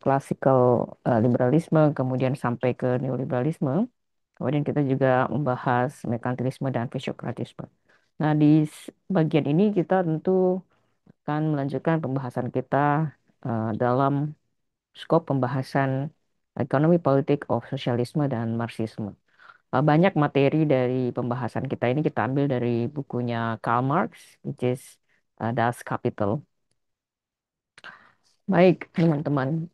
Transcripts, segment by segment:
classical liberalisme, kemudian sampai ke neoliberalisme. Kemudian kita juga membahas merkantilisme dan fisiokratisme. Nah, di bagian ini kita tentu akan melanjutkan pembahasan kita dalam skop pembahasan ekonomi politik of sosialisme dan marxisme. Banyak materi dari pembahasan kita ini kita ambil dari bukunya Karl Marx, which is Das Kapital. Baik, teman-teman.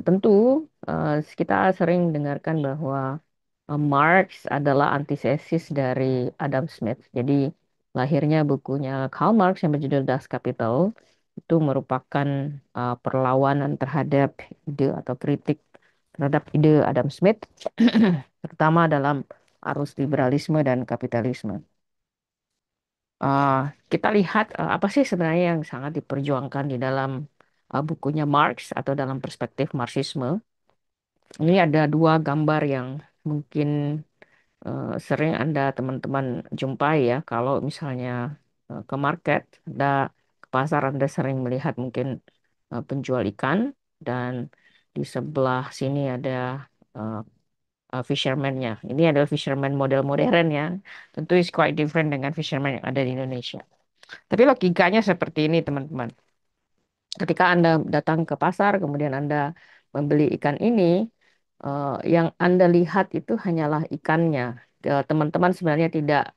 Tentu kita sering dengarkan bahwa Marx adalah antithesis dari Adam Smith. Jadi lahirnya bukunya Karl Marx yang berjudul Das Kapital itu merupakan perlawanan terhadap ide atau kritik terhadap ide Adam Smith, terutama dalam arus liberalisme dan kapitalisme. Uh, kita lihat apa sih sebenarnya yang sangat diperjuangkan di dalam bukunya Marx atau dalam perspektif Marxisme. Ini ada dua gambar yang mungkin sering Anda teman-teman jumpai ya. Kalau misalnya ke market, Anda ke pasar Anda sering melihat mungkin penjual ikan dan di sebelah sini ada uh, fisherman-nya. Ini adalah fisherman model modern ya. Tentu is quite different dengan fisherman yang ada di Indonesia. Tapi logikanya seperti ini, teman-teman. Ketika Anda datang ke pasar, kemudian Anda membeli ikan ini, yang Anda lihat itu hanyalah ikannya. Teman-teman sebenarnya tidak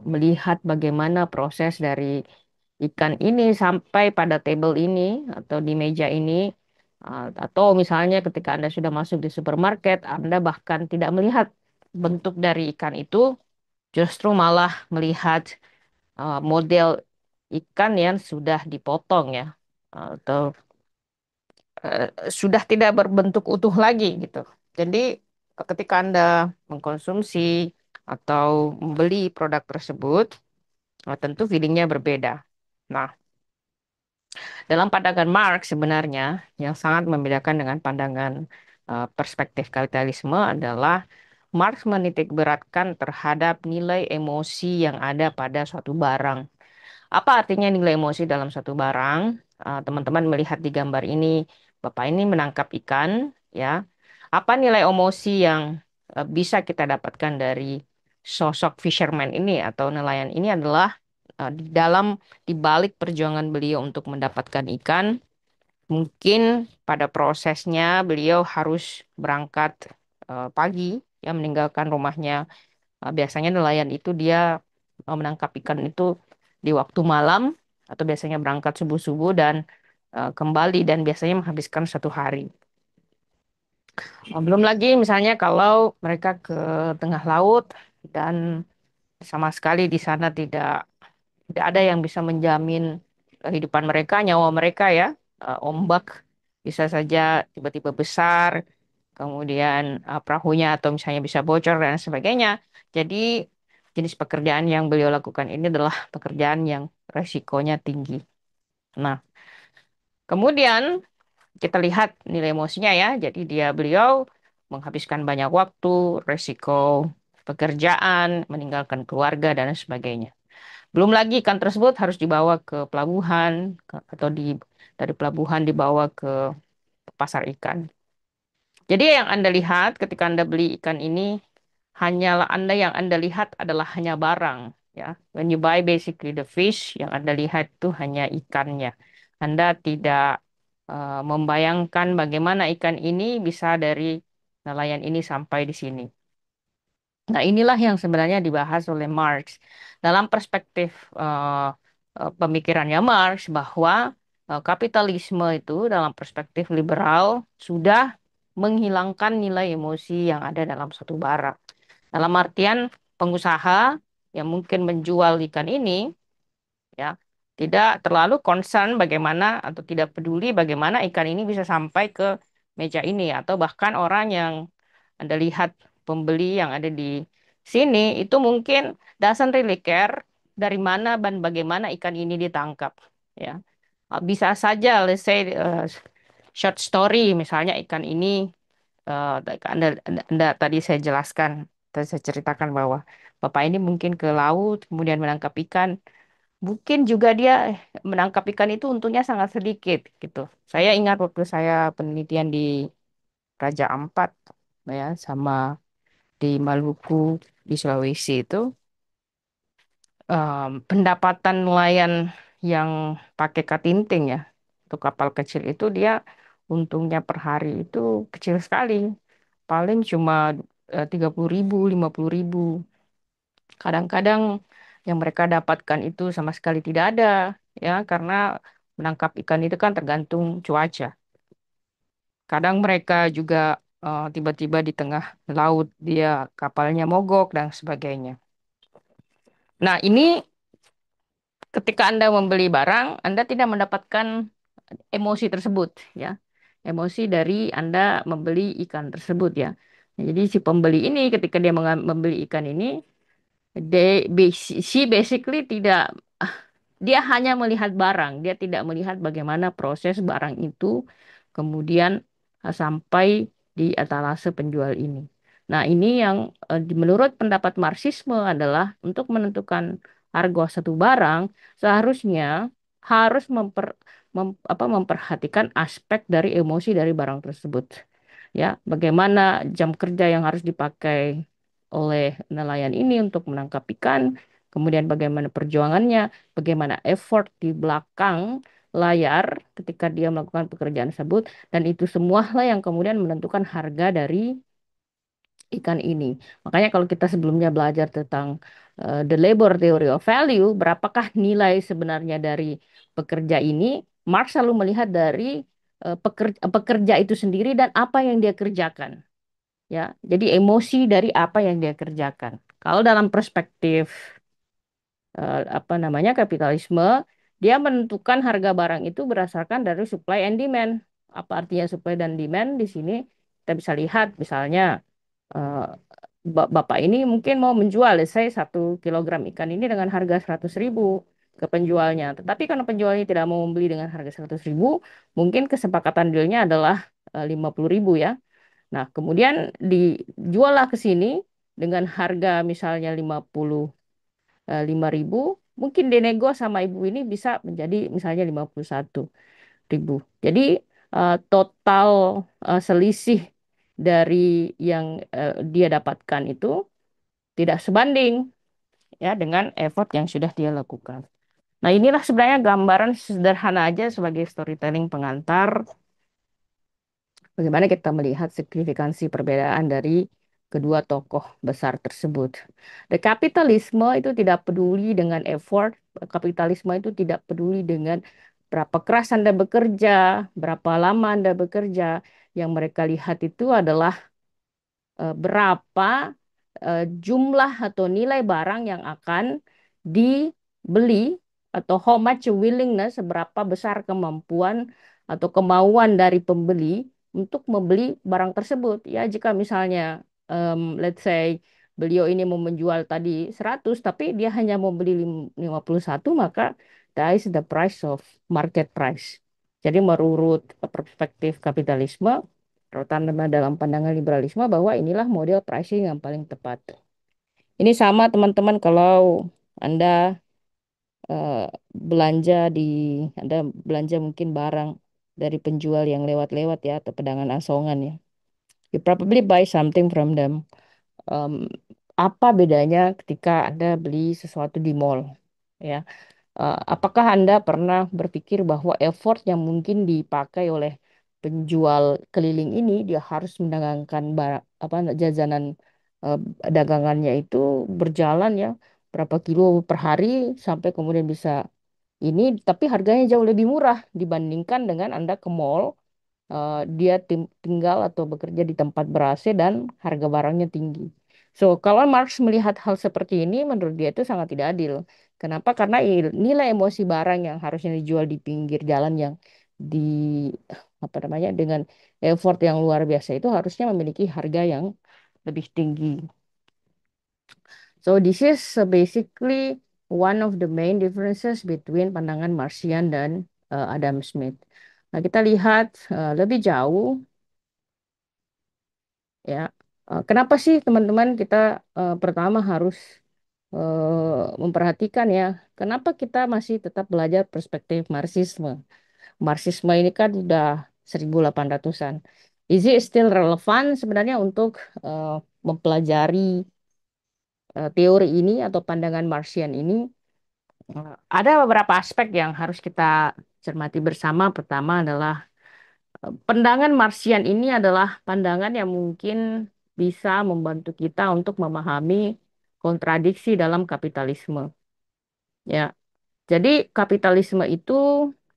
melihat bagaimana proses dari ikan ini sampai pada table ini atau di meja ini. Atau misalnya ketika Anda sudah masuk di supermarket, Anda bahkan tidak melihat bentuk dari ikan itu, justru malah melihat model ikan yang sudah dipotong ya, atau sudah tidak berbentuk utuh lagi gitu. Jadi ketika Anda mengkonsumsi atau membeli produk tersebut, tentu feelingnya berbeda. Nah, dalam pandangan Marx sebenarnya yang sangat membedakan dengan pandangan perspektif kapitalisme adalah Marx menitik beratkan terhadap nilai emosi yang ada pada suatu barang. Apa artinya nilai emosi dalam satu barang? Teman-teman melihat di gambar ini, Bapak ini menangkap ikan, ya. Apa nilai emosi yang bisa kita dapatkan dari sosok fisherman ini atau nelayan ini adalah di dalam di balik perjuangan beliau untuk mendapatkan ikan, mungkin pada prosesnya beliau harus berangkat pagi, ya meninggalkan rumahnya. Biasanya nelayan itu dia menangkap ikan itu di waktu malam atau biasanya berangkat subuh-subuh dan kembali dan biasanya menghabiskan satu hari. Belum lagi misalnya kalau mereka ke tengah laut dan sama sekali di sana tidak ada yang bisa menjamin kehidupan mereka, nyawa mereka ya. Ombak bisa saja tiba-tiba besar, kemudian perahunya atau misalnya bisa bocor dan sebagainya. Jadi jenis pekerjaan yang beliau lakukan ini adalah pekerjaan yang resikonya tinggi. Nah, kemudian kita lihat nilai emosinya ya. Jadi beliau menghabiskan banyak waktu, resiko pekerjaan, meninggalkan keluarga dan sebagainya. Belum lagi ikan tersebut harus dibawa ke pelabuhan atau dari pelabuhan dibawa ke pasar ikan. Jadi yang Anda lihat ketika Anda beli ikan ini hanyalah yang Anda lihat adalah hanya barang ya. When you buy basically the fish yang Anda lihat itu hanya ikannya. Anda tidak membayangkan bagaimana ikan ini bisa dari nelayan ini sampai di sini. Nah, inilah yang sebenarnya dibahas oleh Marx dalam perspektif pemikirannya Marx bahwa kapitalisme itu dalam perspektif liberal sudah menghilangkan nilai emosi yang ada dalam satu barang. Dalam artian pengusaha yang mungkin menjual ikan ini ya tidak terlalu concern bagaimana atau tidak peduli bagaimana ikan ini bisa sampai ke meja ini atau bahkan orang yang Anda lihat pembeli yang ada di sini itu mungkin doesn't really care dari mana dan bagaimana ikan ini ditangkap ya. Bisa saja let's say short story misalnya ikan ini Anda tadi saya jelaskan, tadi saya ceritakan bahwa Bapak ini mungkin ke laut, kemudian menangkap ikan, Mungkin juga dia menangkap ikan itu untungnya sangat sedikit gitu. Saya ingat waktu saya penelitian di Raja Ampat ya sama di Maluku di Sulawesi itu pendapatan nelayan yang pakai katinting ya untuk kapal kecil itu dia untungnya per hari itu kecil sekali. Paling cuma 30.000, 50.000. Kadang-kadang yang mereka dapatkan itu sama sekali tidak ada ya karena menangkap ikan itu kan tergantung cuaca. Kadang mereka juga tiba-tiba di tengah laut dia kapalnya mogok dan sebagainya. Nah, ini ketika Anda membeli barang, Anda tidak mendapatkan emosi tersebut ya. Emosi dari Anda membeli ikan tersebut ya. Jadi si pembeli ini ketika dia membeli ikan ini, she basically tidak, dia hanya melihat barang, dia tidak melihat bagaimana proses barang itu kemudian sampai di etalase penjual ini. Nah, ini yang menurut pendapat Marxisme adalah untuk menentukan harga satu barang seharusnya harus memperhatikan aspek dari emosi dari barang tersebut. Ya, bagaimana jam kerja yang harus dipakai oleh nelayan ini untuk menangkap ikan, kemudian bagaimana perjuangannya, bagaimana effort di belakang layar ketika dia melakukan pekerjaan tersebut, dan itu semualah yang kemudian menentukan harga dari ikan ini. Makanya kalau kita sebelumnya belajar tentang the labor theory of value, berapakah nilai sebenarnya dari pekerja ini, Marx selalu melihat dari pekerja itu sendiri dan apa yang dia kerjakan. Ya, jadi emosi dari apa yang dia kerjakan. Kalau dalam perspektif apa namanya kapitalisme, dia menentukan harga barang itu berdasarkan dari supply and demand. Apa artinya supply dan demand di sini? Kita bisa lihat misalnya eh, Bapak ini mungkin mau menjual, saya 1 kilogram ikan ini dengan harga 100.000 ke penjualnya. Tetapi karena penjualnya tidak mau membeli dengan harga 100.000, mungkin kesepakatan dealnya adalah 50.000 ya. Nah, kemudian dijuallah ke sini dengan harga misalnya 55.000, mungkin dinego sama ibu ini bisa menjadi misalnya 51.000. Jadi total selisih dari yang dia dapatkan itu tidak sebanding ya dengan effort yang sudah dia lakukan. Nah, inilah sebenarnya gambaran sederhana aja sebagai storytelling pengantar bagaimana kita melihat signifikansi perbedaan dari kedua tokoh besar tersebut. The kapitalisme itu tidak peduli dengan effort, kapitalisme itu tidak peduli dengan berapa keras Anda bekerja, berapa lama Anda bekerja. Yang mereka lihat itu adalah berapa jumlah atau nilai barang yang akan dibeli atau how much willingness, seberapa besar kemampuan atau kemauan dari pembeli untuk membeli barang tersebut. Ya, jika misalnya let's say beliau ini mau menjual tadi 100 tapi dia hanya mau beli 51, maka that is the price of market price. Jadi menurut perspektif kapitalisme, terutama dalam pandangan liberalisme, bahwa inilah model pricing yang paling tepat. Ini sama teman-teman kalau Anda eh, belanja di Anda belanja mungkin barang dari penjual yang lewat-lewat ya atau pedagang asongan ya. You probably buy something from them. Em, apa bedanya ketika Anda beli sesuatu di mall? Ya, apakah Anda pernah berpikir bahwa effort yang mungkin dipakai oleh penjual keliling ini dia harus mendagangkan barang apa jajanan eh, dagangannya itu berjalan ya berapa kilo per hari sampai kemudian bisa ini tapi harganya jauh lebih murah dibandingkan dengan Anda ke mall, dia tinggal atau bekerja di tempat ber-AC dan harga barangnya tinggi. So, kalau Marx melihat hal seperti ini, menurut dia itu sangat tidak adil. Kenapa? Karena nilai emosi barang yang harusnya dijual di pinggir jalan yang di apa namanya dengan effort yang luar biasa itu harusnya memiliki harga yang lebih tinggi. So, this is basically one of the main differences between pandangan Marxian dan Adam Smith. Nah, kita lihat lebih jauh ya. Kenapa sih teman-teman kita pertama harus memperhatikan ya, kenapa kita masih tetap belajar perspektif Marxisme. Marxisme ini kan sudah 1800-an. Is it still relevan sebenarnya untuk eh, mempelajari teori ini atau pandangan Marxian ini? Ada beberapa aspek yang harus kita cermati bersama. Pertama adalah pandangan Marxian ini adalah pandangan yang mungkin bisa membantu kita untuk memahami kontradiksi dalam kapitalisme. Ya, jadi kapitalisme itu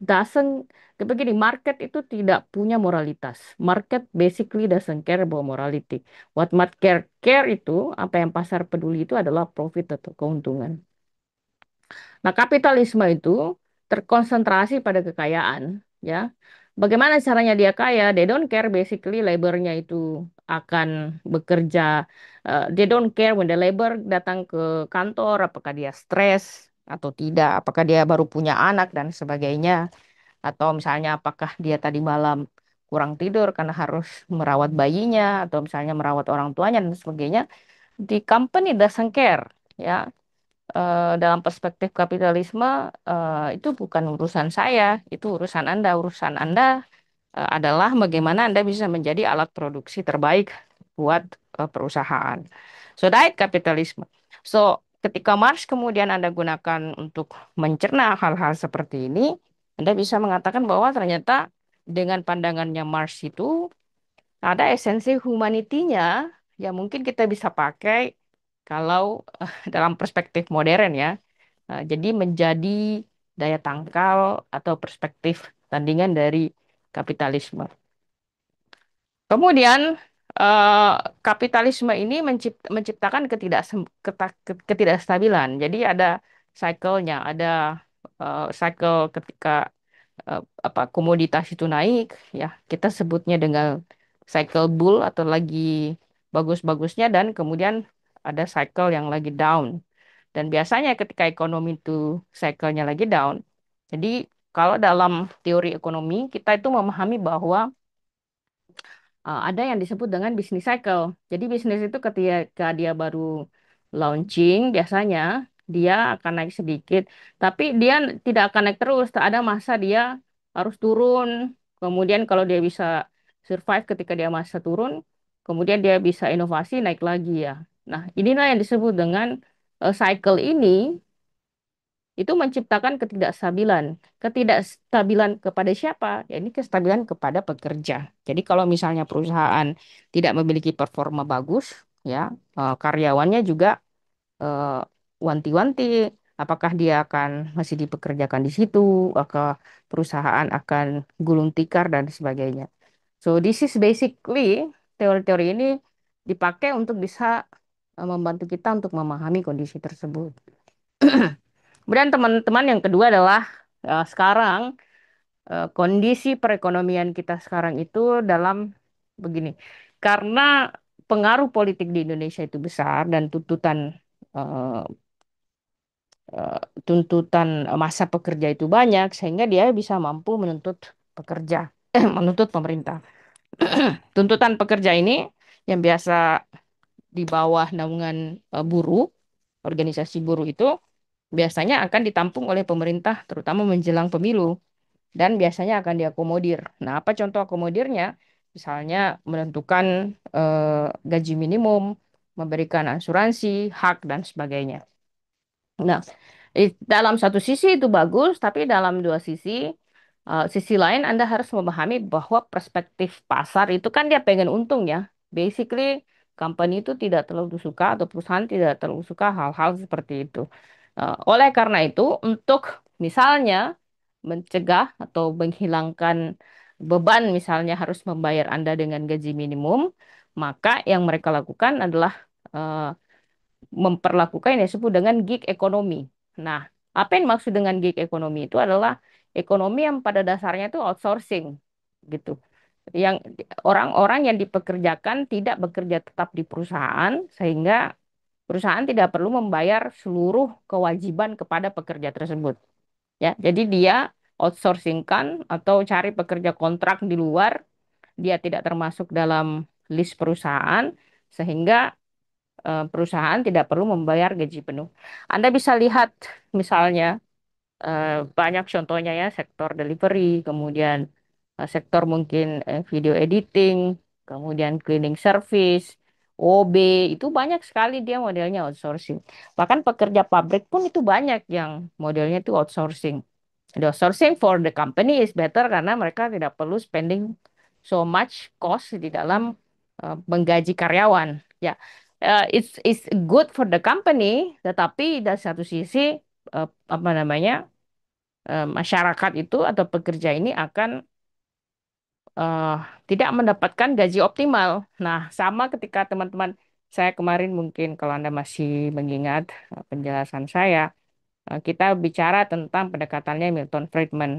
doesn't begini, market itu tidak punya moralitas. Market basically doesn't care about morality. What market care itu, apa yang pasar peduli itu adalah profit atau keuntungan. Nah, kapitalisme itu terkonsentrasi pada kekayaan, ya. Bagaimana caranya dia kaya? They don't care basically labornya itu akan bekerja. They don't care when the labor datang ke kantor, apakah dia stres atau tidak, apakah dia baru punya anak dan sebagainya, atau misalnya apakah dia tadi malam kurang tidur karena harus merawat bayinya, atau misalnya merawat orang tuanya dan sebagainya. The company doesn't care, ya. Dalam perspektif kapitalisme, itu bukan urusan saya, itu urusan Anda. Urusan Anda adalah bagaimana Anda bisa menjadi alat produksi terbaik buat perusahaan. So, that kapitalisme. So, ketika Marx kemudian Anda gunakan untuk mencerna hal-hal seperti ini, Anda bisa mengatakan bahwa ternyata dengan pandangannya Marx itu ada esensi humanitinya yang mungkin kita bisa pakai kalau dalam perspektif modern ya. Jadi menjadi daya tangkal atau perspektif tandingan dari kapitalisme. Kemudian eh, kapitalisme ini menciptakan ketidakstabilan. Jadi ada cycle-nya, ada cycle ketika apa komoditas itu naik, ya kita sebutnya dengan cycle bull atau lagi bagus-bagusnya, dan kemudian ada cycle yang lagi down. Dan biasanya ketika ekonomi itu cycle-nya lagi down, jadi kalau dalam teori ekonomi kita itu memahami bahwa ada yang disebut dengan bisnis cycle. Jadi bisnis itu ketika dia baru launching, biasanya dia akan naik sedikit, tapi dia tidak akan naik terus. Tak ada masa dia harus turun. Kemudian kalau dia bisa survive ketika dia masa turun, kemudian dia bisa inovasi naik lagi ya. Nah, inilah yang disebut dengan cycle ini itu menciptakan ketidakstabilan. Ketidakstabilan kepada siapa? Ya ini kestabilan kepada pekerja. Jadi kalau misalnya perusahaan tidak memiliki performa bagus, ya karyawannya juga eh, wanti-wanti apakah dia akan masih dipekerjakan di situ, apakah perusahaan akan gulung tikar dan sebagainya. So this is basically teori-teori ini dipakai untuk bisa membantu kita untuk memahami kondisi tersebut. Kemudian teman-teman yang kedua adalah sekarang kondisi perekonomian kita sekarang itu dalam begini. Karena pengaruh politik di Indonesia itu besar dan eh, eh, tuntutan masa pekerja itu banyak sehingga dia bisa mampu menuntut pekerja, menuntut pemerintah. Tuntutan pekerja ini yang biasa di bawah naungan buruh, organisasi buruh itu biasanya akan ditampung oleh pemerintah terutama menjelang pemilu dan biasanya akan diakomodir. Nah, apa contoh akomodirnya? Misalnya menentukan gaji minimum, memberikan asuransi, hak dan sebagainya. Nah, dalam satu sisi itu bagus, tapi dalam dua sisi, sisi lain Anda harus memahami bahwa perspektif pasar itu kan dia pengen untung ya. Basically, company itu tidak terlalu suka atau perusahaan tidak terlalu suka hal-hal seperti itu. Oleh karena itu, untuk misalnya mencegah atau menghilangkan beban, misalnya harus membayar Anda dengan gaji minimum, maka yang mereka lakukan adalah eh, memperlakukan yang disebut dengan gig ekonomi. Nah, apa yang maksud dengan gig ekonomi itu adalah ekonomi yang pada dasarnya itu outsourcing gitu. Yang orang-orang yang dipekerjakan tidak bekerja tetap di perusahaan sehingga perusahaan tidak perlu membayar seluruh kewajiban kepada pekerja tersebut. Ya, jadi dia outsourcingkan atau cari pekerja kontrak di luar, dia tidak termasuk dalam list perusahaan sehingga perusahaan tidak perlu membayar gaji penuh. Anda bisa lihat misalnya banyak contohnya ya, sektor delivery, kemudian sektor mungkin video editing, kemudian cleaning service, OB, itu banyak sekali dia modelnya outsourcing. Bahkan pekerja pabrik pun itu banyak yang modelnya itu outsourcing. The outsourcing for the company is better karena mereka tidak perlu spending so much cost di dalam menggaji karyawan. Ya, it's good for the company, tetapi dari satu sisi apa namanya masyarakat itu atau pekerja ini akan eh, tidak mendapatkan gaji optimal. Nah, sama ketika teman-teman saya kemarin mungkin kalau Anda masih mengingat penjelasan saya, kita bicara tentang pendekatannya Milton Friedman.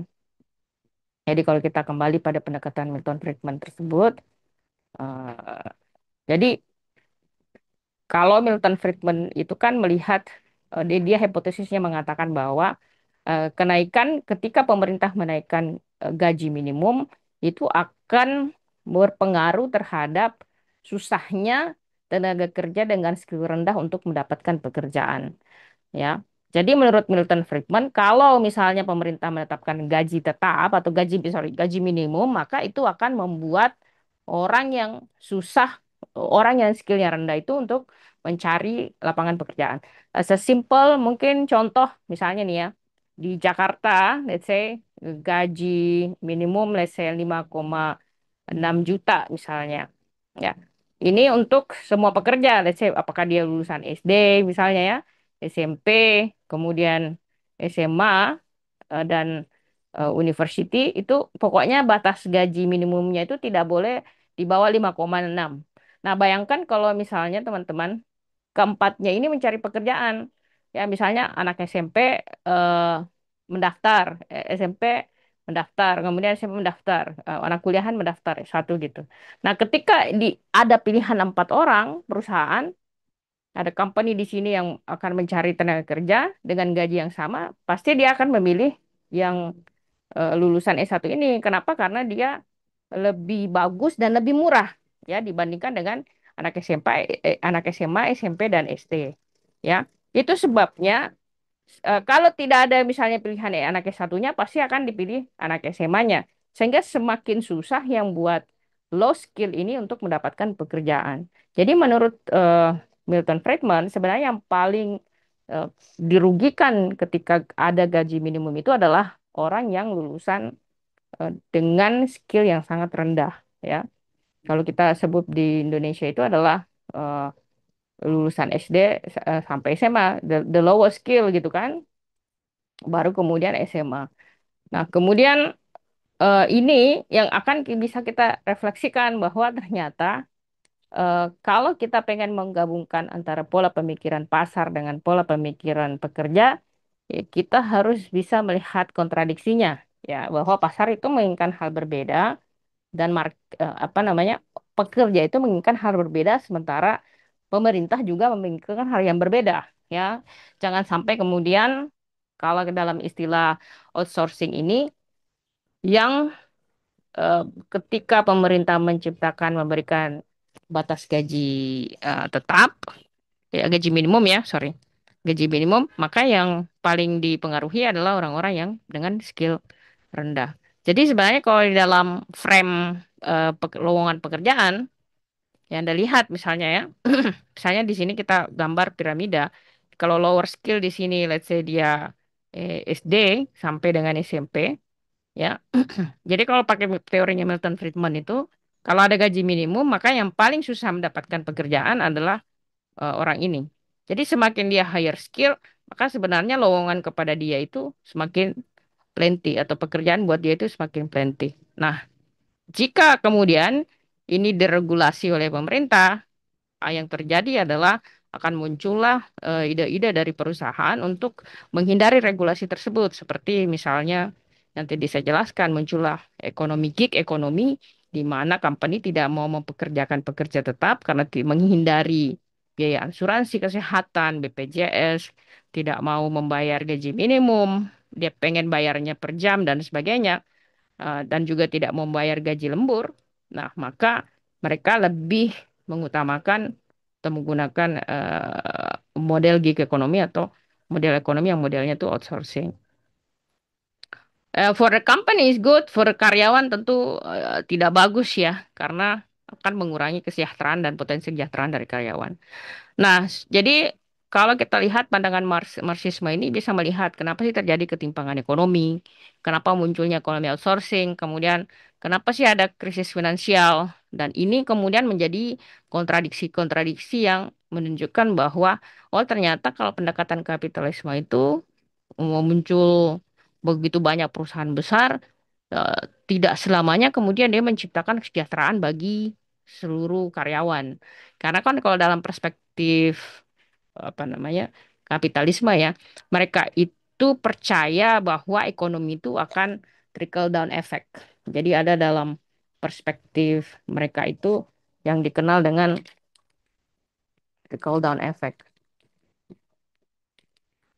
Jadi kalau kita kembali pada pendekatan Milton Friedman tersebut, eh, jadi kalau Milton Friedman itu kan melihat dia hipotesisnya mengatakan bahwa kenaikan ketika pemerintah menaikkan gaji minimum itu akan berpengaruh terhadap susahnya tenaga kerja dengan skill rendah untuk mendapatkan pekerjaan. Ya. Jadi menurut Milton Friedman, kalau misalnya pemerintah menetapkan gaji tetap atau gaji minimum, maka itu akan membuat orang yang susah, orang yang skillnya rendah itu untuk mencari lapangan pekerjaan. Sesimpel mungkin contoh misalnya nih ya, di Jakarta, let's say gaji minimum let's say 5,6 juta misalnya. Ya. Ini untuk semua pekerja, let's say apakah dia lulusan SD misalnya ya, SMP, kemudian SMA dan university itu pokoknya batas gaji minimumnya itu tidak boleh di bawah 5,6. Nah, bayangkan kalau misalnya teman-teman keempatnya ini mencari pekerjaan. Ya, misalnya anak SMP eh, mendaftar, SMP mendaftar, kemudian SMP mendaftar, anak kuliahan mendaftar satu gitu. Nah, ketika ada pilihan 4 orang perusahaan, ada company di sini yang akan mencari tenaga kerja dengan gaji yang sama, pasti dia akan memilih yang lulusan S1 ini. Kenapa? Karena dia lebih bagus dan lebih murah ya dibandingkan dengan anak SMP, anak SMA, SMP dan SD. Ya, itu sebabnya kalau tidak ada misalnya pilihan anak S1-nya pasti akan dipilih anak SMA-nya. Sehingga semakin susah yang buat low skill ini untuk mendapatkan pekerjaan. Jadi menurut Milton Friedman sebenarnya yang paling eh, dirugikan ketika ada gaji minimum itu adalah orang yang lulusan dengan skill yang sangat rendah ya. Kalau kita sebut di Indonesia itu adalah eh, lulusan SD sampai SMA, the lowest skill gitu kan, baru kemudian SMA. Nah, kemudian ini yang akan bisa kita refleksikan bahwa ternyata kalau kita pengen menggabungkan antara pola pemikiran pasar dengan pola pemikiran pekerja, ya kita harus bisa melihat kontradiksinya, ya bahwa pasar itu menginginkan hal berbeda dan apa namanya pekerja itu menginginkan hal berbeda sementara pemerintah juga menginginkan hal yang berbeda ya jangan sampai kemudian kalau ke dalam istilah outsourcing ini yang eh, ketika pemerintah menciptakan memberikan batas gaji tetap ya gaji minimum ya sorry gaji minimum maka yang paling dipengaruhi adalah orang-orang yang dengan skill rendah. Jadi sebenarnya kalau di dalam frame lowongan pekerjaan yang Anda lihat misalnya ya, misalnya di sini kita gambar piramida. Kalau lower skill di sini, let's say dia SD sampai dengan SMP, ya. Jadi kalau pakai teorinya Milton Friedman itu, kalau ada gaji minimum, maka yang paling susah mendapatkan pekerjaan adalah orang ini. Jadi semakin dia higher skill, maka sebenarnya lowongan kepada dia itu semakin plenty atau pekerjaan buat dia itu semakin plenty. Nah, jika kemudian ini diregulasi oleh pemerintah, yang terjadi adalah akan muncullah ide-ide dari perusahaan untuk menghindari regulasi tersebut. Seperti misalnya yang tadi saya jelaskan, muncullah ekonomi gig ekonomi, di mana company tidak mau mempekerjakan pekerja tetap karena menghindari biaya asuransi kesehatan, BPJS, tidak mau membayar gaji minimum, dia pengen bayarnya per jam dan sebagainya dan juga tidak membayar gaji lembur, nah maka mereka lebih mengutamakan atau menggunakan model gig ekonomi atau model ekonomi yang modelnya itu outsourcing. For the company is good, for the karyawan tentu tidak bagus ya, karena akan mengurangi kesejahteraan dan potensi kesejahteraan dari karyawan. Nah, jadi kalau kita lihat pandangan Marxisme ini bisa melihat kenapa sih terjadi ketimpangan ekonomi, kenapa munculnya ekonomi outsourcing, kemudian kenapa sih ada krisis finansial, dan ini kemudian menjadi kontradiksi-kontradiksi yang menunjukkan bahwa oh ternyata kalau pendekatan kapitalisme itu muncul begitu banyak perusahaan besar, eh, tidak selamanya kemudian dia menciptakan kesejahteraan bagi seluruh karyawan. Karena kan kalau dalam perspektif apa namanya kapitalisme ya, mereka itu percaya bahwa ekonomi itu akan trickle down effect. Jadi ada dalam perspektif mereka itu yang dikenal dengan trickle down effect.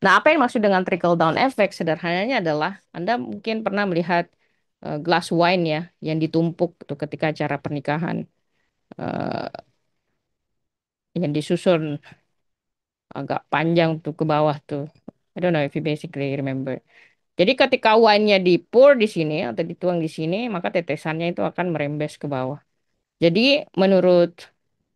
Nah, apa yang maksud dengan trickle down effect? Sederhananya adalah Anda mungkin pernah melihat glass wine ya yang ditumpuk tuh ketika acara pernikahan eh, yang disusun agak panjang tuh ke bawah tuh. I don't know if you basically remember. Jadi ketika wine-nya di-pour di sini atau dituang di sini, maka tetesannya itu akan merembes ke bawah. Jadi menurut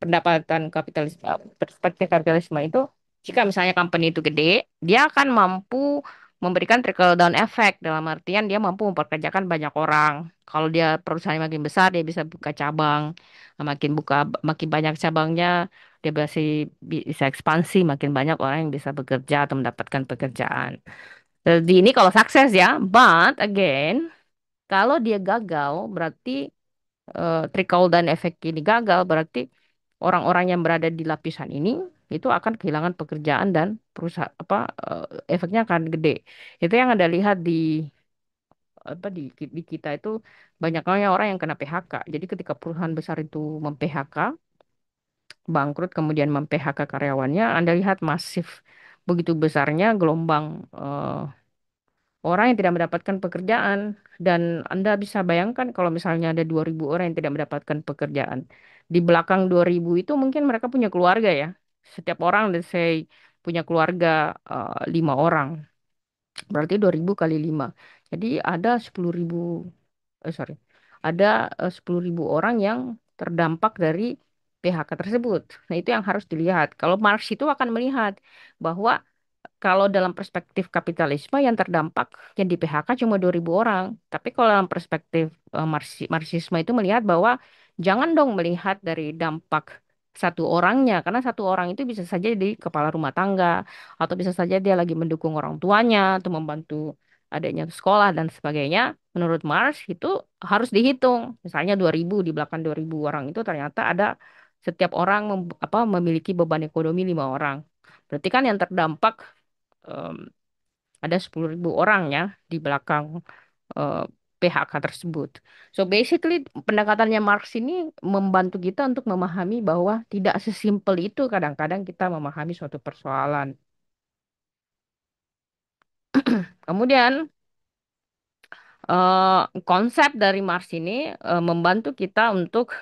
pendapatan kapitalisme, perspektif kapitalisme itu, jika misalnya company itu gede, dia akan mampu memberikan trickle down effect dalam artian dia mampu memperkerjakan banyak orang. Kalau dia perusahaan makin besar, dia bisa buka cabang, makin banyak cabangnya, dia bisa ekspansi, makin banyak orang yang bisa bekerja atau mendapatkan pekerjaan. Jadi ini kalau sukses ya, but again, kalau dia gagal, berarti trickle down efek ini gagal, berarti orang-orang yang berada di lapisan ini itu akan kehilangan pekerjaan dan perusahaan apa efeknya akan gede. Itu yang Anda lihat di apa di kita itu banyaknya orang yang kena PHK. Jadi ketika perusahaan besar itu mem-PHK, bangkrut kemudian mem-PHK karyawannya, Anda lihat masif begitu besarnya gelombang orang yang tidak mendapatkan pekerjaan, dan Anda bisa bayangkan kalau misalnya ada 2.000 orang yang tidak mendapatkan pekerjaan. Di belakang 2.000 itu mungkin mereka punya keluarga ya. Setiap orang let's say punya keluarga 5 orang. Berarti 2.000 kali 5. Jadi ada 10.000 sorry. Ada 10.000 orang yang terdampak dari PHK tersebut. Nah, itu yang harus dilihat. Kalau Marx itu akan melihat bahwa kalau dalam perspektif kapitalisme yang terdampak yang di PHK cuma 2.000 orang. Tapi kalau dalam perspektif Marxisme itu melihat bahwa jangan dong melihat dari dampak satu orangnya. Karena satu orang itu bisa saja di kepala rumah tangga. Atau bisa saja dia lagi mendukung orang tuanya atau membantu adiknya sekolah dan sebagainya. Menurut Marx itu harus dihitung. Misalnya 2.000 di belakang 2.000 orang itu ternyata ada setiap orang memiliki beban ekonomi 5 orang. Berarti kan yang terdampak em, ada 10.000 orang ya di belakang eh, PHK tersebut. So basically pendekatannya Marx ini membantu kita untuk memahami bahwa tidak sesimpel itu kadang-kadang kita memahami suatu persoalan. Kemudian konsep dari Marx ini membantu kita untuk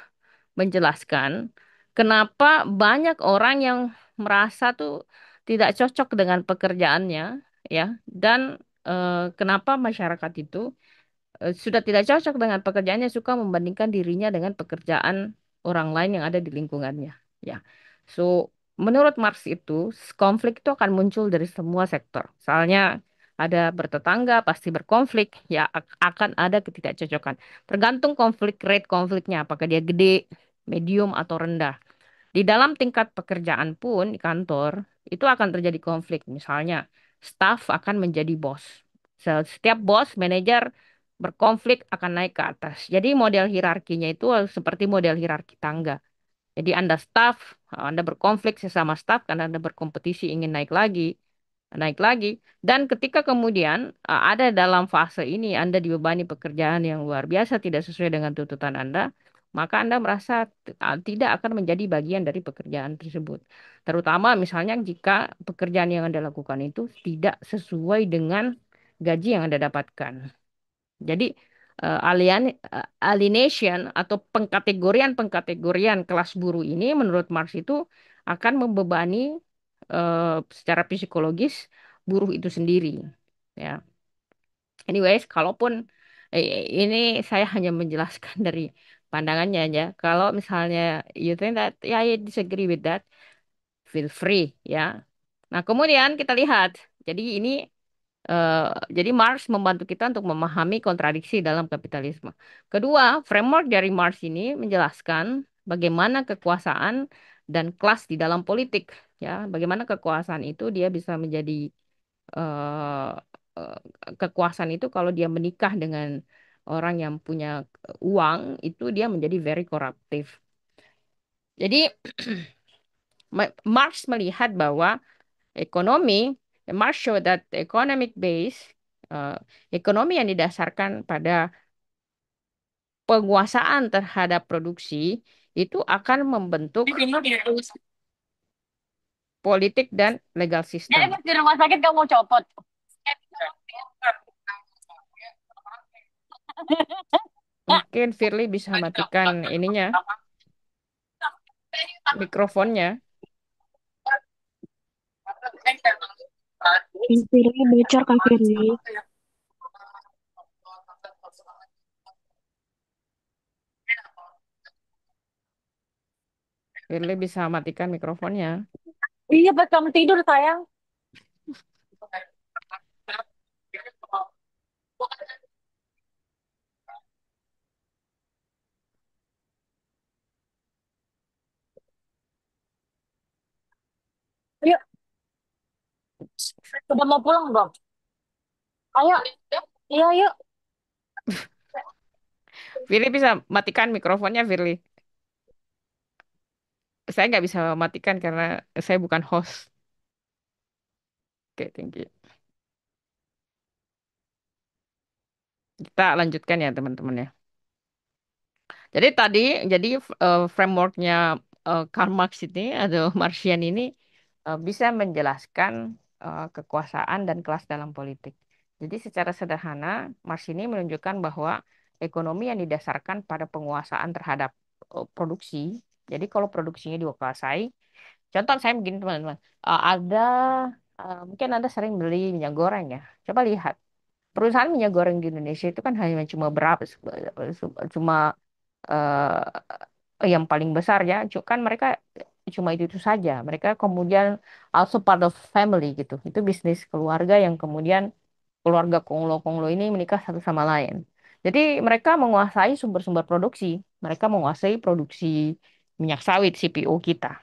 menjelaskan kenapa banyak orang yang merasa tuh tidak cocok dengan pekerjaannya ya, dan kenapa masyarakat itu sudah tidak cocok dengan pekerjaannya, suka membandingkan dirinya dengan pekerjaan orang lain yang ada di lingkungannya. Ya, so menurut Marx itu konflik itu akan muncul dari semua sektor. Misalnya ada bertetangga pasti berkonflik, ya akan ada ketidakcocokan. Tergantung konflik rate konfliknya, apakah dia gede, medium atau rendah. Di dalam tingkat pekerjaan pun di kantor itu akan terjadi konflik. Misalnya, staff akan menjadi bos. Setiap bos, manajer berkonflik akan naik ke atas. Jadi model hierarkinya itu seperti model hierarki tangga. Jadi Anda staff, Anda berkonflik sesama staff karena Anda berkompetisi ingin naik lagi. Dan ketika kemudian ada dalam fase ini Anda dibebani pekerjaan yang luar biasa tidak sesuai dengan tuntutan Anda, maka Anda merasa tidak akan menjadi bagian dari pekerjaan tersebut. Terutama misalnya jika pekerjaan yang Anda lakukan itu tidak sesuai dengan gaji yang Anda dapatkan. Jadi alienation atau pengkategorian-pengkategorian kelas buruh ini menurut Marx itu akan membebani secara psikologis buruh itu sendiri. Ya, anyways, kalaupun ini saya hanya menjelaskan dari pandangannya aja. Kalau misalnya you think that ya I disagree with that, feel free ya. Nah, kemudian kita lihat. Jadi ini eh, jadi Marx membantu kita untuk memahami kontradiksi dalam kapitalisme. Kedua, framework dari Marx ini menjelaskan bagaimana kekuasaan dan kelas di dalam politik, ya, bagaimana kekuasaan itu dia bisa menjadi eh, eh, kekuasaan itu kalau dia menikah dengan orang yang punya uang itu dia menjadi very corruptive. Jadi Marx melihat bahwa ekonomi, Marx show that the economic base, eh, ekonomi yang didasarkan pada penguasaan terhadap produksi itu akan membentuk politik dan legal Jadi system. pas di rumah sakit kamu copot. Mungkin Firly bisa matikan ininya, mikrofonnya. Firly bocor Kak Firly. Firly bisa matikan mikrofonnya. Iya pas kamu tidur sayang. Yuk, udah mau pulang belum? Ayo. Iya yuk. Firly bisa matikan mikrofonnya, Firly. Saya nggak bisa matikan karena saya bukan host. Oke, thank you. Kita lanjutkan ya teman-teman ya. Jadi tadi, jadi frameworknya Karl Marx ini atau Marxian ini bisa menjelaskan kekuasaan dan kelas dalam politik. Jadi secara sederhana, Marx ini menunjukkan bahwa ekonomi yang didasarkan pada penguasaan terhadap produksi. Jadi kalau produksinya dikuasai, contoh saya begini teman-teman, ada mungkin Anda sering beli minyak goreng ya. Coba lihat perusahaan minyak goreng di Indonesia itu kan hanya cuma berapa, cuma yang paling besar ya, kan mereka cuma itu saja. Mereka kemudian also part of family gitu. Itu bisnis keluarga yang kemudian keluarga konglo-konglo ini menikah satu sama lain. Jadi mereka menguasai sumber-sumber produksi. Mereka menguasai produksi minyak sawit CPO kita.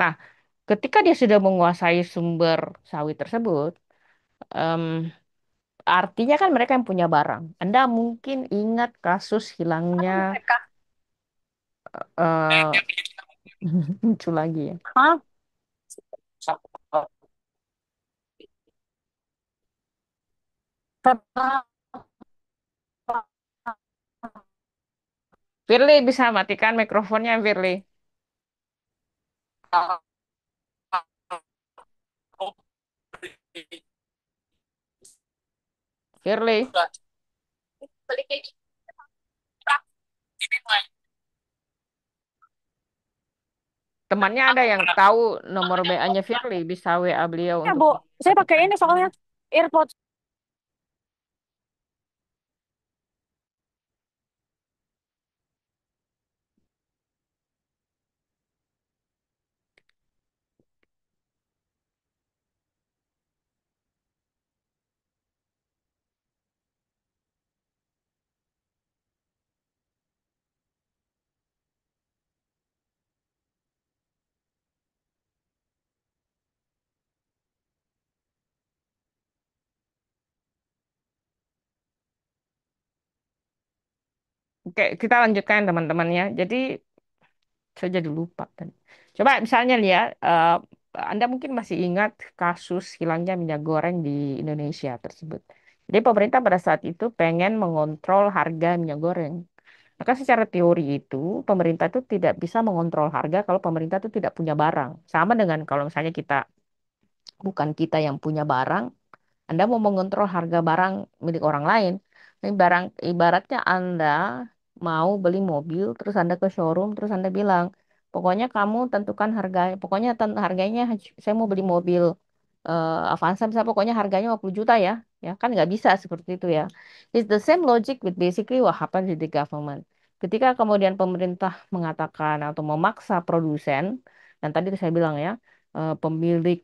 Nah, ketika dia sudah menguasai sumber sawit tersebut, em, artinya kan mereka yang punya barang. Anda mungkin ingat kasus hilangnya Mereka. eh muncul lagi ya. Hah? Karena Firly bisa matikan mikrofonnya, Firly. Firly, temannya ada yang tahu nomor BA-nya Firly, bisa WA beliau ya untuk Bu, saya pakai dimatikan ini mikrofonnya. soalnya AirPods. Oke, kita lanjutkan teman-teman ya. Jadi saya jadi lupa tadi. Coba misalnya nih ya, Anda mungkin masih ingat kasus hilangnya minyak goreng di Indonesia tersebut. Jadi pemerintah pada saat itu pengen mengontrol harga minyak goreng. Maka secara teori itu pemerintah itu tidak bisa mengontrol harga kalau pemerintah itu tidak punya barang. Sama dengan kalau misalnya kita bukan kita yang punya barang, Anda mau mengontrol harga barang milik orang lain, Ini barang ibaratnya Anda mau beli mobil, terus Anda ke showroom, terus Anda bilang, pokoknya kamu tentukan harga, pokoknya harganya saya mau beli mobil Avanza, misalnya pokoknya harganya 50 juta ya, ya kan nggak bisa seperti itu ya. It's the same logic with basically what happens with the government. Ketika kemudian pemerintah mengatakan atau memaksa produsen, dan tadi saya bilang ya, pemilik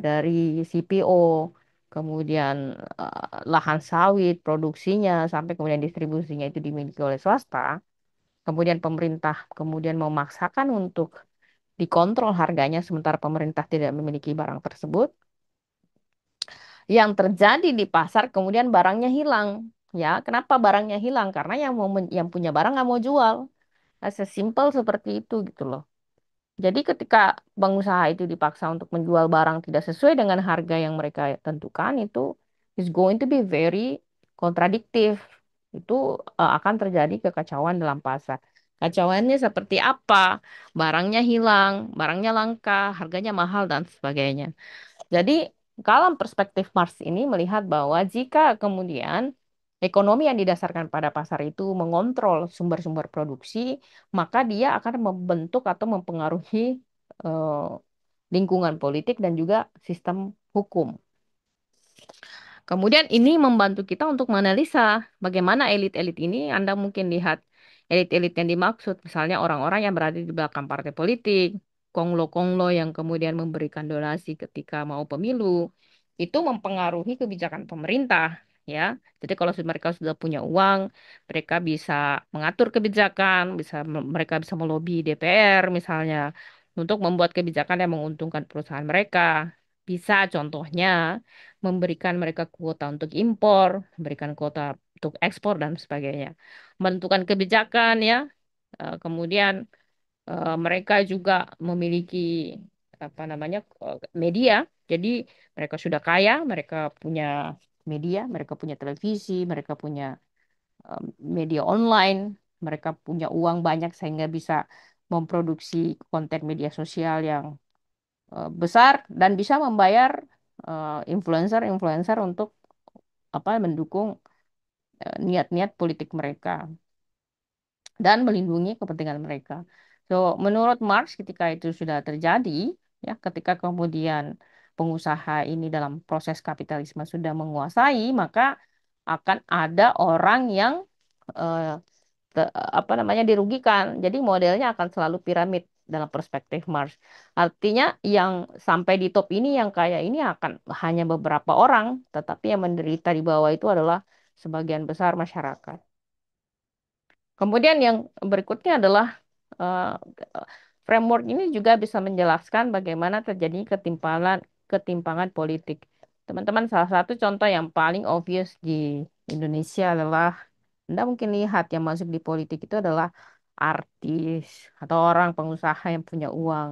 dari CPO, kemudian lahan sawit, produksinya, sampai kemudian distribusinya itu dimiliki oleh swasta, kemudian pemerintah kemudian memaksakan untuk dikontrol harganya sementara pemerintah tidak memiliki barang tersebut, yang terjadi di pasar kemudian barangnya hilang. Ya, kenapa barangnya hilang? Karena yang punya barang nggak mau jual. Sesimpel seperti itu gitu loh. Jadi ketika pengusaha itu dipaksa untuk menjual barang tidak sesuai dengan harga yang mereka tentukan, itu is going to be very kontradiktif. Itu akan terjadi kekacauan dalam pasar. Kacauannya seperti apa? Barangnya hilang, barangnya langka, harganya mahal dan sebagainya. Jadi dalam perspektif Mars ini melihat bahwa jika kemudian ekonomi yang didasarkan pada pasar itu mengontrol sumber-sumber produksi, maka dia akan membentuk atau mempengaruhi eh, lingkungan politik dan juga sistem hukum. Kemudian ini membantu kita untuk menganalisa bagaimana elit-elit ini, Anda mungkin lihat elit-elit yang dimaksud, misalnya orang-orang yang berada di belakang partai politik, konglo-konglo yang kemudian memberikan donasi ketika mau pemilu, itu mempengaruhi kebijakan pemerintah, ya. Jadi kalau mereka sudah punya uang, mereka bisa mengatur kebijakan, mereka bisa melobi DPR misalnya untuk membuat kebijakan yang menguntungkan perusahaan mereka. Bisa contohnya memberikan mereka kuota untuk impor, memberikan kuota untuk ekspor dan sebagainya. Menentukan kebijakan ya, kemudian mereka juga memiliki apa namanya media. Jadi mereka sudah kaya, mereka punya media, mereka punya televisi, mereka punya eh, media online, mereka punya uang banyak sehingga bisa memproduksi konten media sosial yang besar dan bisa membayar influencer-influencer untuk apa mendukung niat-niat politik mereka dan melindungi kepentingan mereka. So, menurut Marx ketika itu sudah terjadi, ya, ketika kemudian pengusaha ini dalam proses kapitalisme sudah menguasai, maka akan ada orang yang eh, apa namanya dirugikan. Jadi modelnya akan selalu piramid dalam perspektif Marx. Artinya yang sampai di top ini yang kaya ini akan hanya beberapa orang, tetapi yang menderita di bawah itu adalah sebagian besar masyarakat. Kemudian yang berikutnya adalah eh, framework ini juga bisa menjelaskan bagaimana terjadi ketimpangan politik. Teman-teman, salah satu contoh yang paling obvious di Indonesia adalah Anda mungkin lihat yang masuk di politik itu adalah artis atau orang pengusaha yang punya uang.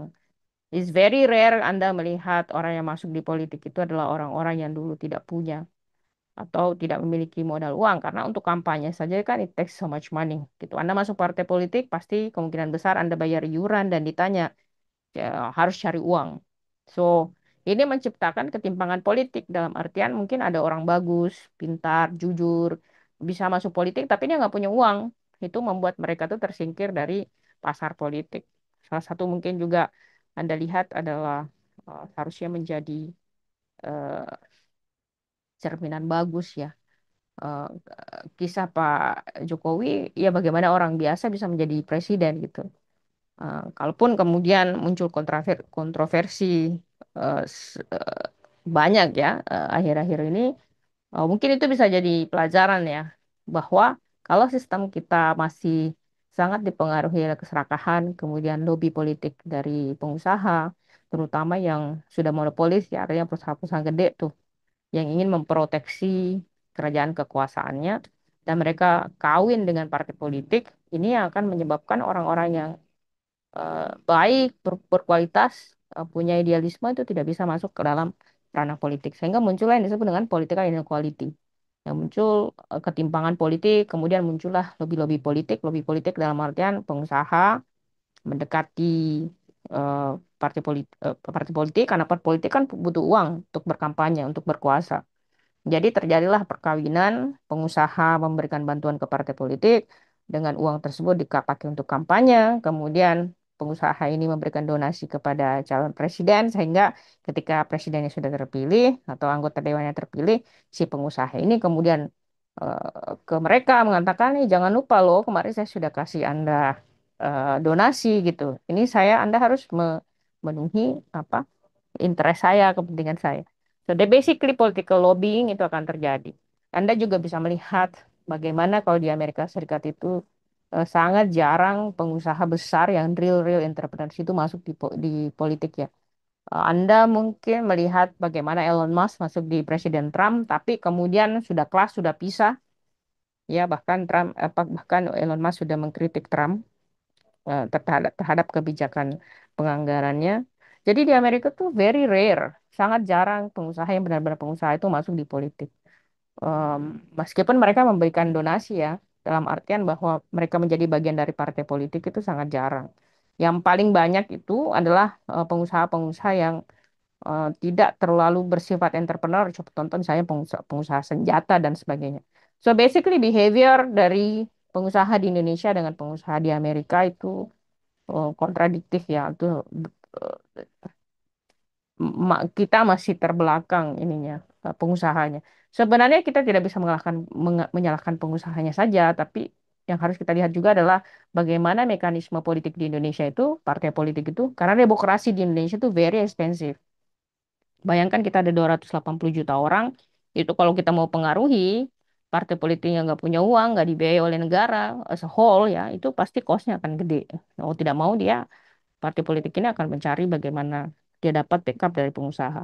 It's very rare Anda melihat orang yang masuk di politik itu adalah orang-orang yang dulu tidak punya atau tidak memiliki modal uang karena untuk kampanye saja kan it takes so much money gitu. Anda masuk partai politik pasti kemungkinan besar Anda bayar iuran dan ditanya ya, harus cari uang. So, ini menciptakan ketimpangan politik dalam artian mungkin ada orang bagus, pintar, jujur, bisa masuk politik tapi dia nggak punya uang. Itu membuat mereka tuh tersingkir dari pasar politik. Salah satu mungkin juga Anda lihat adalah harusnya menjadi eh, cerminan bagus ya eh, kisah Pak Jokowi ya bagaimana orang biasa bisa menjadi presiden gitu. Kalaupun kemudian muncul kontroversi banyak ya akhir-akhir ini, mungkin itu bisa jadi pelajaran ya bahwa kalau sistem kita masih sangat dipengaruhi oleh keserakahan, kemudian lobi politik dari pengusaha, terutama yang sudah monopolis ya, artinya perusahaan-perusahaan gede tuh yang ingin memproteksi kerajaan kekuasaannya dan mereka kawin dengan partai politik, ini yang akan menyebabkan orang-orang yang baik, berkualitas, punya idealisme itu tidak bisa masuk ke dalam ranah politik. Sehingga muncullah yang disebut dengan political inequality. Yang muncul ketimpangan politik, kemudian muncullah lobby politik dalam artian pengusaha mendekati eh, partai politik, karena partai politik kan butuh uang untuk berkampanye, untuk berkuasa. Jadi terjadilah perkawinan, pengusaha memberikan bantuan ke partai politik, dengan uang tersebut dipakai untuk kampanye, kemudian pengusaha ini memberikan donasi kepada calon presiden, sehingga ketika presidennya sudah terpilih atau anggota dewannya terpilih, si pengusaha ini kemudian ke mereka mengatakan, nih jangan lupa loh kemarin saya sudah kasih Anda donasi gitu. Ini Anda harus memenuhi apa interest saya, kepentingan saya. So, basically political lobbying itu akan terjadi. Anda juga bisa melihat bagaimana kalau di Amerika Serikat itu sangat jarang pengusaha besar yang real entrepreneurs itu masuk di politik ya. Anda mungkin melihat bagaimana Elon Musk masuk di Presiden Trump, tapi kemudian sudah kelas, sudah pisah, ya bahkan bahkan Elon Musk sudah mengkritik Trump terhadap kebijakan penganggarannya. Jadi di Amerika tuh very rare, sangat jarang pengusaha yang benar-benar pengusaha itu masuk di politik. Em, Meskipun mereka memberikan donasi ya, dalam artian bahwa mereka menjadi bagian dari partai politik itu sangat jarang. Yang paling banyak itu adalah pengusaha-pengusaha yang tidak terlalu bersifat entrepreneur. Coba tonton saya pengusaha senjata dan sebagainya. So basically behavior dari pengusaha di Indonesia dengan pengusaha di Amerika itu kontradiktif ya. Itu kita masih terbelakang ininya pengusahanya. Sebenarnya kita tidak bisa menyalahkan pengusahanya saja, tapi yang harus kita lihat juga adalah bagaimana mekanisme politik di Indonesia itu, partai politik itu, karena demokrasi di Indonesia itu very expensive. Bayangkan kita ada 280 juta orang, itu kalau kita mau pengaruhi partai politik yang nggak punya uang, nggak dibiayai oleh negara as a whole ya, itu pasti cost-nya akan gede. Mau tidak mau dia partai politik ini akan mencari bagaimana dia dapat backup dari pengusaha.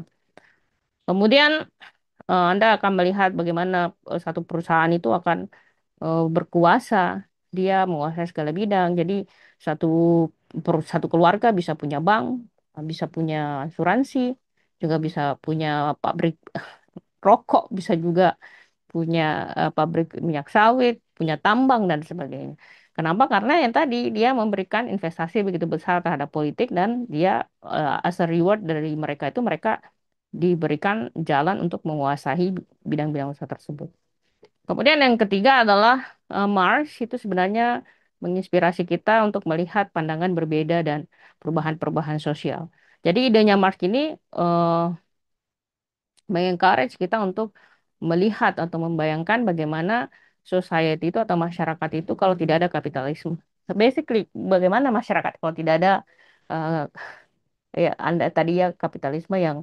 Kemudian Anda akan melihat bagaimana satu perusahaan itu akan berkuasa. Dia menguasai segala bidang. Jadi satu satu keluarga bisa punya bank, bisa punya asuransi, juga bisa punya pabrik rokok, bisa juga punya pabrik minyak sawit, punya tambang dan sebagainya. Kenapa? Karena yang tadi dia memberikan investasi begitu besar terhadap politik dan dia as a reward dari mereka itu mereka diberikan jalan untuk menguasai bidang-bidang usaha tersebut. Kemudian yang ketiga adalah Mars itu sebenarnya menginspirasi kita untuk melihat pandangan berbeda dan perubahan-perubahan sosial. Jadi idenya Mars ini eh, mengencourage kita untuk melihat atau membayangkan bagaimana society itu atau masyarakat itu kalau tidak ada kapitalisme. So, basically, bagaimana masyarakat kalau tidak ada eh, ya Anda tadi ya kapitalisme yang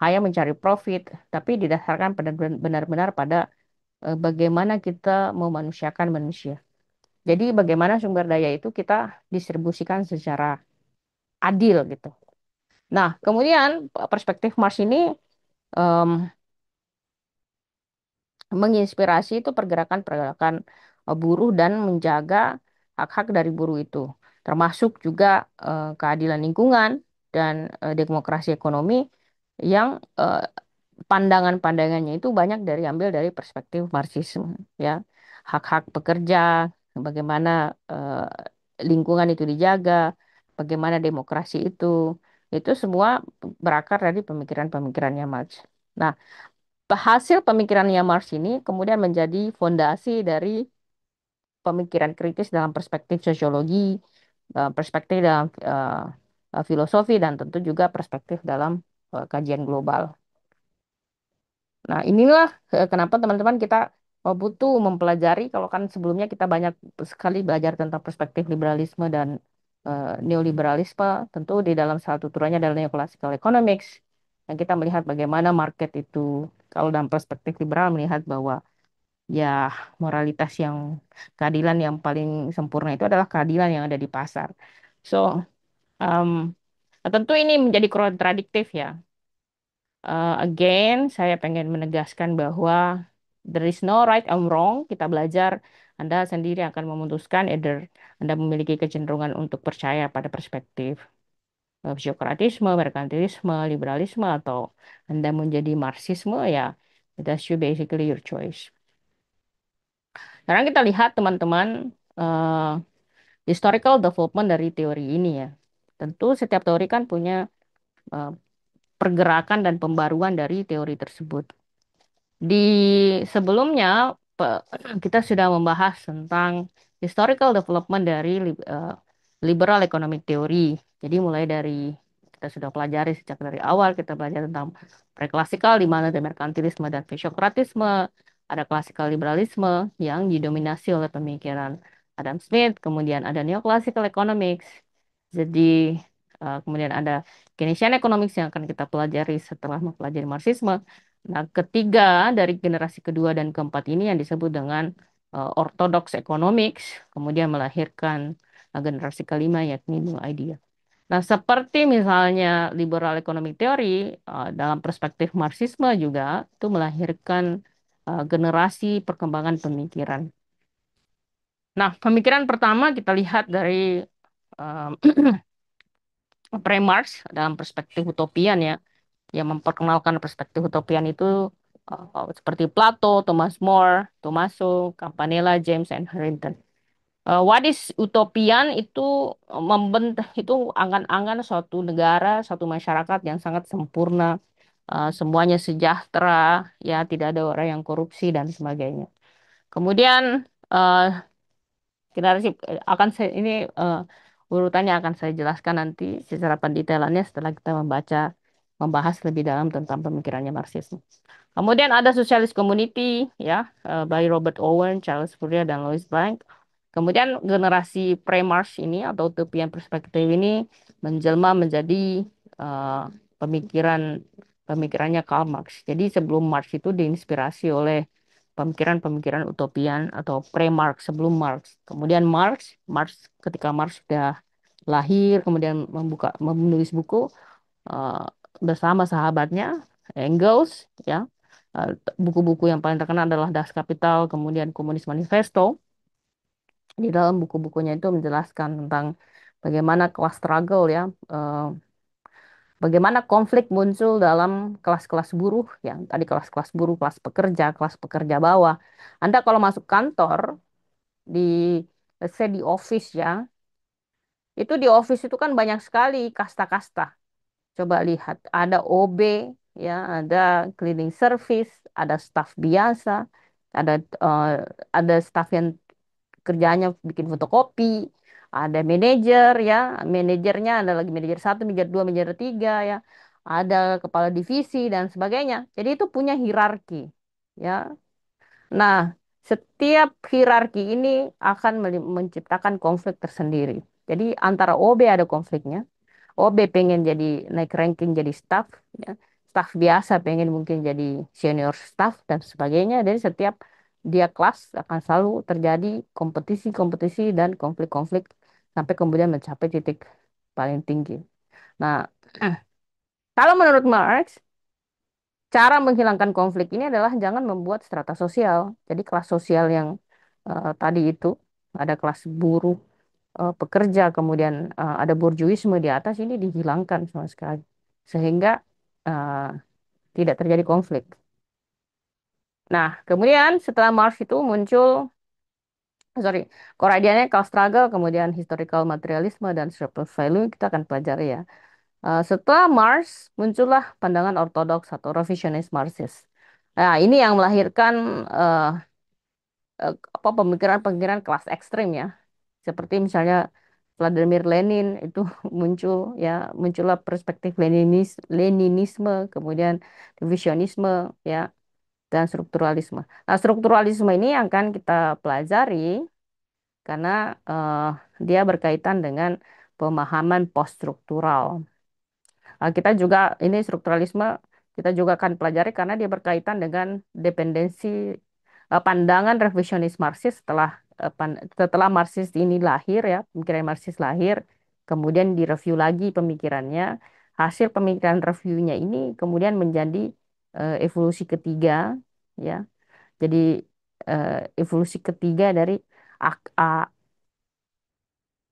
hanya mencari profit, tapi didasarkan pada benar-benar pada bagaimana kita memanusiakan manusia. Jadi bagaimana sumber daya itu kita distribusikan secara adil gitu. Nah, kemudian perspektif Mars ini em, menginspirasi itu pergerakan-pergerakan buruh dan menjaga hak-hak dari buruh itu, termasuk juga keadilan lingkungan dan demokrasi ekonomi yang pandangan-pandangannya itu banyak ambil dari perspektif Marxisme ya. Hak-hak pekerja, bagaimana lingkungan itu dijaga, bagaimana demokrasi itu semua berakar dari pemikiran-pemikirannya Marx. Nah, hasil pemikirannya Marx ini kemudian menjadi fondasi dari pemikiran kritis dalam perspektif sosiologi, perspektif dalam filosofi, dan tentu juga perspektif dalam kajian global. Nah, inilah kenapa teman-teman kita butuh mempelajari, kalau kan sebelumnya kita banyak sekali belajar tentang perspektif liberalisme dan neoliberalisme, tentu di dalam salah satu tururannya adalah neoclassical economics, yang kita melihat bagaimana market itu, kalau dalam perspektif liberal melihat bahwa ya moralitas yang keadilan yang paling sempurna itu adalah keadilan yang ada di pasar. So, um, tentu ini menjadi kontradiktif ya. Again, saya pengen menegaskan bahwa there is no right and wrong. Kita belajar, Anda sendiri akan memutuskan either Anda memiliki kecenderungan untuk percaya pada perspektif fisiokratisme, merkantilisme, liberalisme, atau Anda menjadi Marxisme, ya that's you basically your choice. Sekarang kita lihat teman-teman historical development dari teori ini ya. Tentu setiap teori kan punya eh, pergerakan dan pembaruan dari teori tersebut. Di sebelumnya kita sudah membahas tentang historical development dari liberal economic theory. Jadi mulai dari kita sudah pelajari sejak dari awal kita belajar tentang preklasikal di mana ada merkantilisme dan fisiokratisme, ada klasikal liberalisme yang didominasi oleh pemikiran Adam Smith, kemudian ada neoclassical economics. Jadi kemudian ada Keynesian economics yang akan kita pelajari setelah mempelajari Marxisme. Nah, ketiga dari generasi kedua dan keempat ini yang disebut dengan Orthodox Economics, kemudian melahirkan generasi kelima yakni New Idea. Nah, seperti misalnya liberal economic theory, dalam perspektif Marxisme juga itu melahirkan generasi perkembangan pemikiran. Nah, pemikiran pertama kita lihat dari uh, pre-Marx dalam perspektif utopian ya, yang memperkenalkan perspektif utopian itu seperti Plato, Thomas More, Tommaso, Campanella, James, and Harrington. What is utopian itu membentuk itu angan-angan suatu negara, suatu masyarakat yang sangat sempurna, semuanya sejahtera, ya tidak ada orang yang korupsi dan sebagainya. Kemudian eh, generasi akan saya ini urutannya akan saya jelaskan nanti secara pendetailannya setelah kita membahas lebih dalam tentang pemikirannya Marxisme. Kemudian ada Socialist Community ya by Robert Owen, Charles Fourier dan Louis Blanc. Kemudian generasi pre-Marx ini atau utopian perspektif ini menjelma menjadi eh, pemikiran pemikirannya Karl Marx. Jadi sebelum Marx itu diinspirasi oleh pemikiran-pemikiran utopian atau pre-Marx sebelum Marx. Kemudian ketika Marx sudah lahir kemudian menulis buku eh, bersama sahabatnya Engels ya. Buku-buku yang paling terkenal adalah Das Kapital, kemudian Komunis Manifesto. Di dalam buku-bukunya itu menjelaskan tentang bagaimana kelas struggle ya, eh, bagaimana konflik muncul dalam kelas-kelas buruh, yang tadi kelas-kelas buruh, kelas pekerja bawah. Anda kalau masuk kantor di, let's say di office ya, itu di office itu kan banyak sekali kasta-kasta. Coba lihat, ada OB, ya, ada cleaning service, ada staff biasa, ada eh, ada staff yang kerjanya bikin fotokopi, ada manajer ya, manajernya ada lagi manajer satu, manajer dua, manajer tiga ya, ada kepala divisi dan sebagainya. Jadi itu punya hierarki, ya. Nah, setiap hierarki ini akan menciptakan konflik tersendiri. Jadi antara OB ada konfliknya. OB pengen jadi naik ranking jadi staff, ya. Staff biasa pengen mungkin jadi senior staff dan sebagainya. Jadi setiap dia kelas akan selalu terjadi kompetisi-kompetisi dan konflik-konflik sampai kemudian mencapai titik paling tinggi. Nah, kalau menurut Marx, cara menghilangkan konflik ini adalah jangan membuat strata sosial. Jadi kelas sosial yang tadi itu ada kelas buruh, pekerja, kemudian ada borjuisme di atas ini dihilangkan sama sekali. Sehingga eh, tidak terjadi konflik. Nah, kemudian setelah Marx itu muncul, sorry, core idea-nya class struggle, kemudian historical materialisme dan surplus value kita akan pelajari ya. Setelah Marx muncullah pandangan ortodoks atau revisionis Marxis. Nah, ini yang melahirkan eh, apa pemikiran-pemikiran kelas ekstrim ya. Seperti misalnya Vladimir Lenin itu muncullah perspektif Leninisme, kemudian revisionisme ya dan strukturalisme. Nah, strukturalisme ini yang akan kita pelajari karena dia berkaitan dengan pemahaman poststruktural. Kita juga ini strukturalisme kita juga akan pelajari karena dia berkaitan dengan dependensi pandangan revisionis Marxis setelah Marxis ini lahir ya, pemikiran Marxis lahir, kemudian direview lagi pemikirannya. Hasil pemikiran reviewnya ini kemudian menjadi evolusi ketiga ya. Jadi evolusi ketiga dari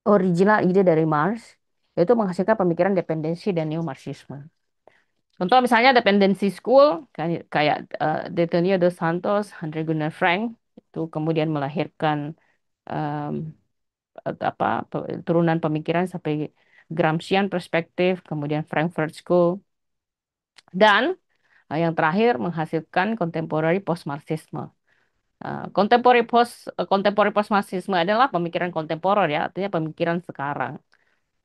original ide dari Marx yaitu menghasilkan pemikiran dependensi dan neo-Marxisme. Contoh misalnya dependency school kayak Detonio dos Santos, Andre Gunnar Frank itu kemudian melahirkan em, turunan pemikiran sampai Gramscian perspektif, kemudian Frankfurt School dan Yang terakhir menghasilkan contemporary post-Marxisme. Contemporary post-Marxisme adalah pemikiran kontemporer ya, artinya pemikiran sekarang.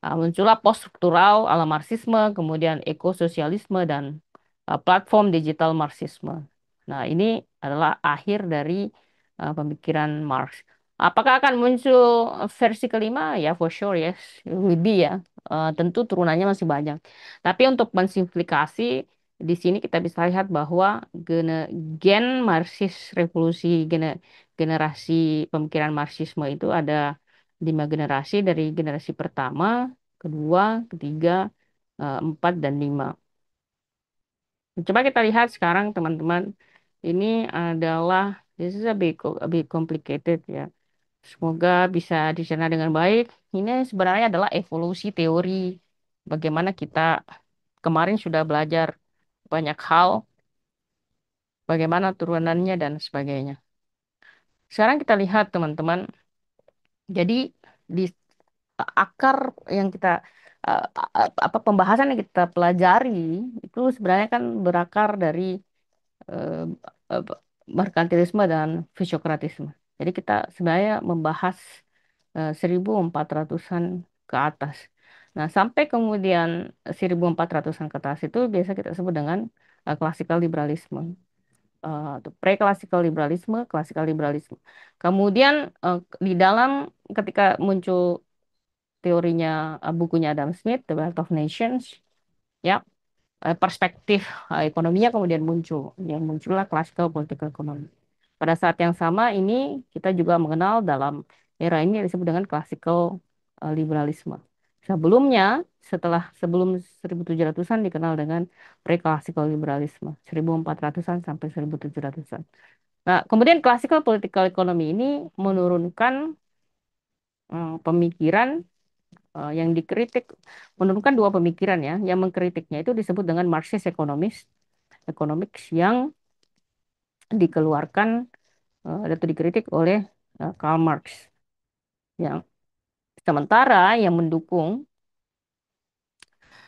Muncullah post-struktural ala Marxisme, kemudian ekososialisme dan platform digital Marxisme. Nah, ini adalah akhir dari pemikiran Marx. Apakah akan muncul versi kelima? Ya, for sure, yes. Will be ya. Tentu turunannya masih banyak. Tapi untuk mensimplifikasi, di sini kita bisa lihat bahwa gen Marxis revolusi generasi pemikiran Marxisme itu ada 5 generasi dari generasi pertama, kedua, ketiga, empat, dan lima. Coba kita lihat sekarang teman-teman, ini adalah this is a bit complicated ya. Semoga bisa dicerna dengan baik. Ini sebenarnya adalah evolusi teori bagaimana kita kemarin sudah belajar banyak hal, bagaimana turunannya dan sebagainya. Sekarang kita lihat teman-teman, jadi di akar yang kita apa pembahasan yang kita pelajari itu sebenarnya kan berakar dari eh, eh, merkantilisme dan fisiokratisme. Jadi kita sebenarnya membahas 1400-an ke atas. Nah, sampai kemudian 1400-an ke atas itu biasa kita sebut dengan klasikal liberalisme. Atau pre-klasikal liberalisme, klasikal liberalisme. Kemudian di dalam ketika muncul teorinya bukunya Adam Smith, The Wealth of Nations, ya perspektif ekonominya kemudian muncul, yang muncullah classical political economy. Pada saat yang sama ini kita juga mengenal dalam era ini yang disebut dengan classical liberalisme. Sebelumnya, sebelum 1700-an dikenal dengan pre-classical liberalisme, 1400-an sampai 1700-an. Nah, kemudian classical political economy ini menurunkan pemikiran yang dikritik, menurunkan dua pemikiran ya, yang mengkritiknya itu disebut dengan Marxist economics yang dikeluarkan atau dikritik oleh Karl Marx. Yang sementara yang mendukung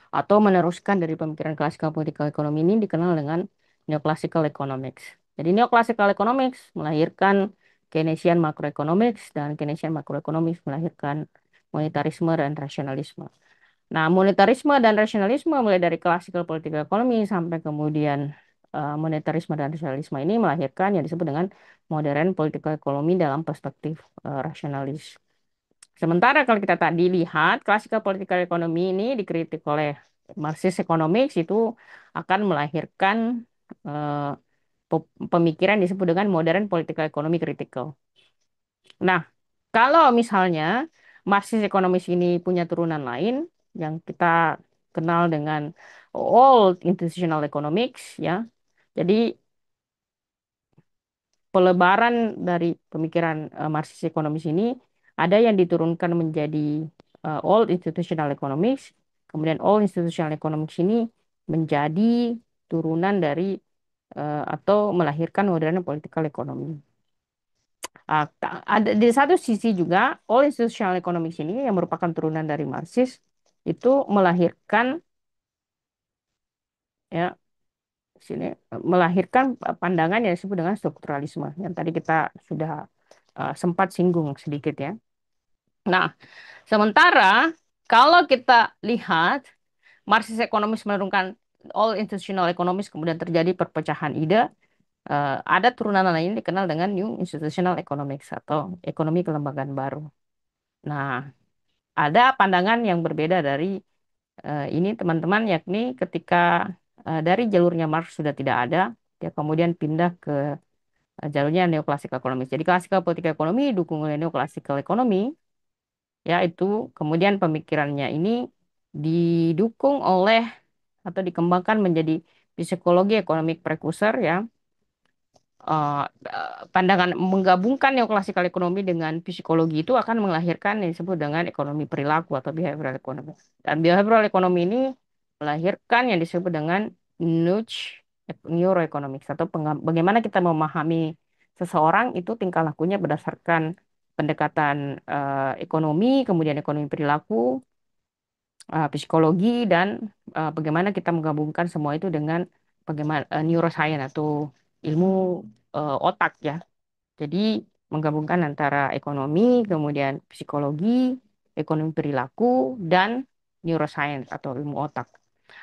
atau meneruskan dari pemikiran klasikal political economy ini dikenal dengan neoclassical economics. Jadi neoclassical economics melahirkan Keynesian macroeconomics dan Keynesian macroeconomics melahirkan monetarisme dan rasionalisme. Nah, monetarisme dan rasionalisme mulai dari classical political economy sampai kemudian monetarisme dan rasionalisme ini melahirkan yang disebut dengan modern political economy dalam perspektif rasionalis. Sementara kalau kita tadi lihat classical political economy ini dikritik oleh Marxist economics itu akan melahirkan eh, pemikiran disebut dengan modern political economy critical. Nah, kalau misalnya Marxist economics ini punya turunan lain yang kita kenal dengan old institutional economics ya. Jadi pelebaran dari pemikiran Marxist economics ini ada yang diturunkan menjadi old institutional economics, kemudian old institutional economics ini menjadi turunan dari atau melahirkan modern political economy. Ada di satu sisi juga all institutional economics ini yang merupakan turunan dari Marxis itu melahirkan ya sini melahirkan pandangan yang disebut dengan strukturalisme yang tadi kita sudah sempat singgung sedikit ya. Nah, sementara kalau kita lihat Marxist economics menurunkan all institutional economics kemudian terjadi perpecahan ide, ada turunan lain dikenal dengan new institutional economics atau ekonomi kelembagaan baru. Nah, ada pandangan yang berbeda dari ini teman-teman, yakni ketika dari jalurnya Marx sudah tidak ada, dia kemudian pindah ke jalurnya neoclassical economics. Jadi classical political economy didukung oleh neoclassical economy, yaitu kemudian pemikirannya ini didukung oleh atau dikembangkan menjadi psikologi economic precursor ya, pandangan menggabungkan neoklasikal ekonomi dengan psikologi itu akan melahirkan yang disebut dengan ekonomi perilaku atau behavioral economy. Dan behavioral economy ini melahirkan yang disebut dengan nudge neuroeconomics atau bagaimana kita memahami seseorang itu tingkah lakunya berdasarkan pendekatan ekonomi, kemudian ekonomi perilaku, psikologi dan bagaimana kita menggabungkan semua itu dengan bagaimana neuroscience atau ilmu otak ya. Jadi menggabungkan antara ekonomi, kemudian psikologi, ekonomi perilaku, dan neuroscience atau ilmu otak.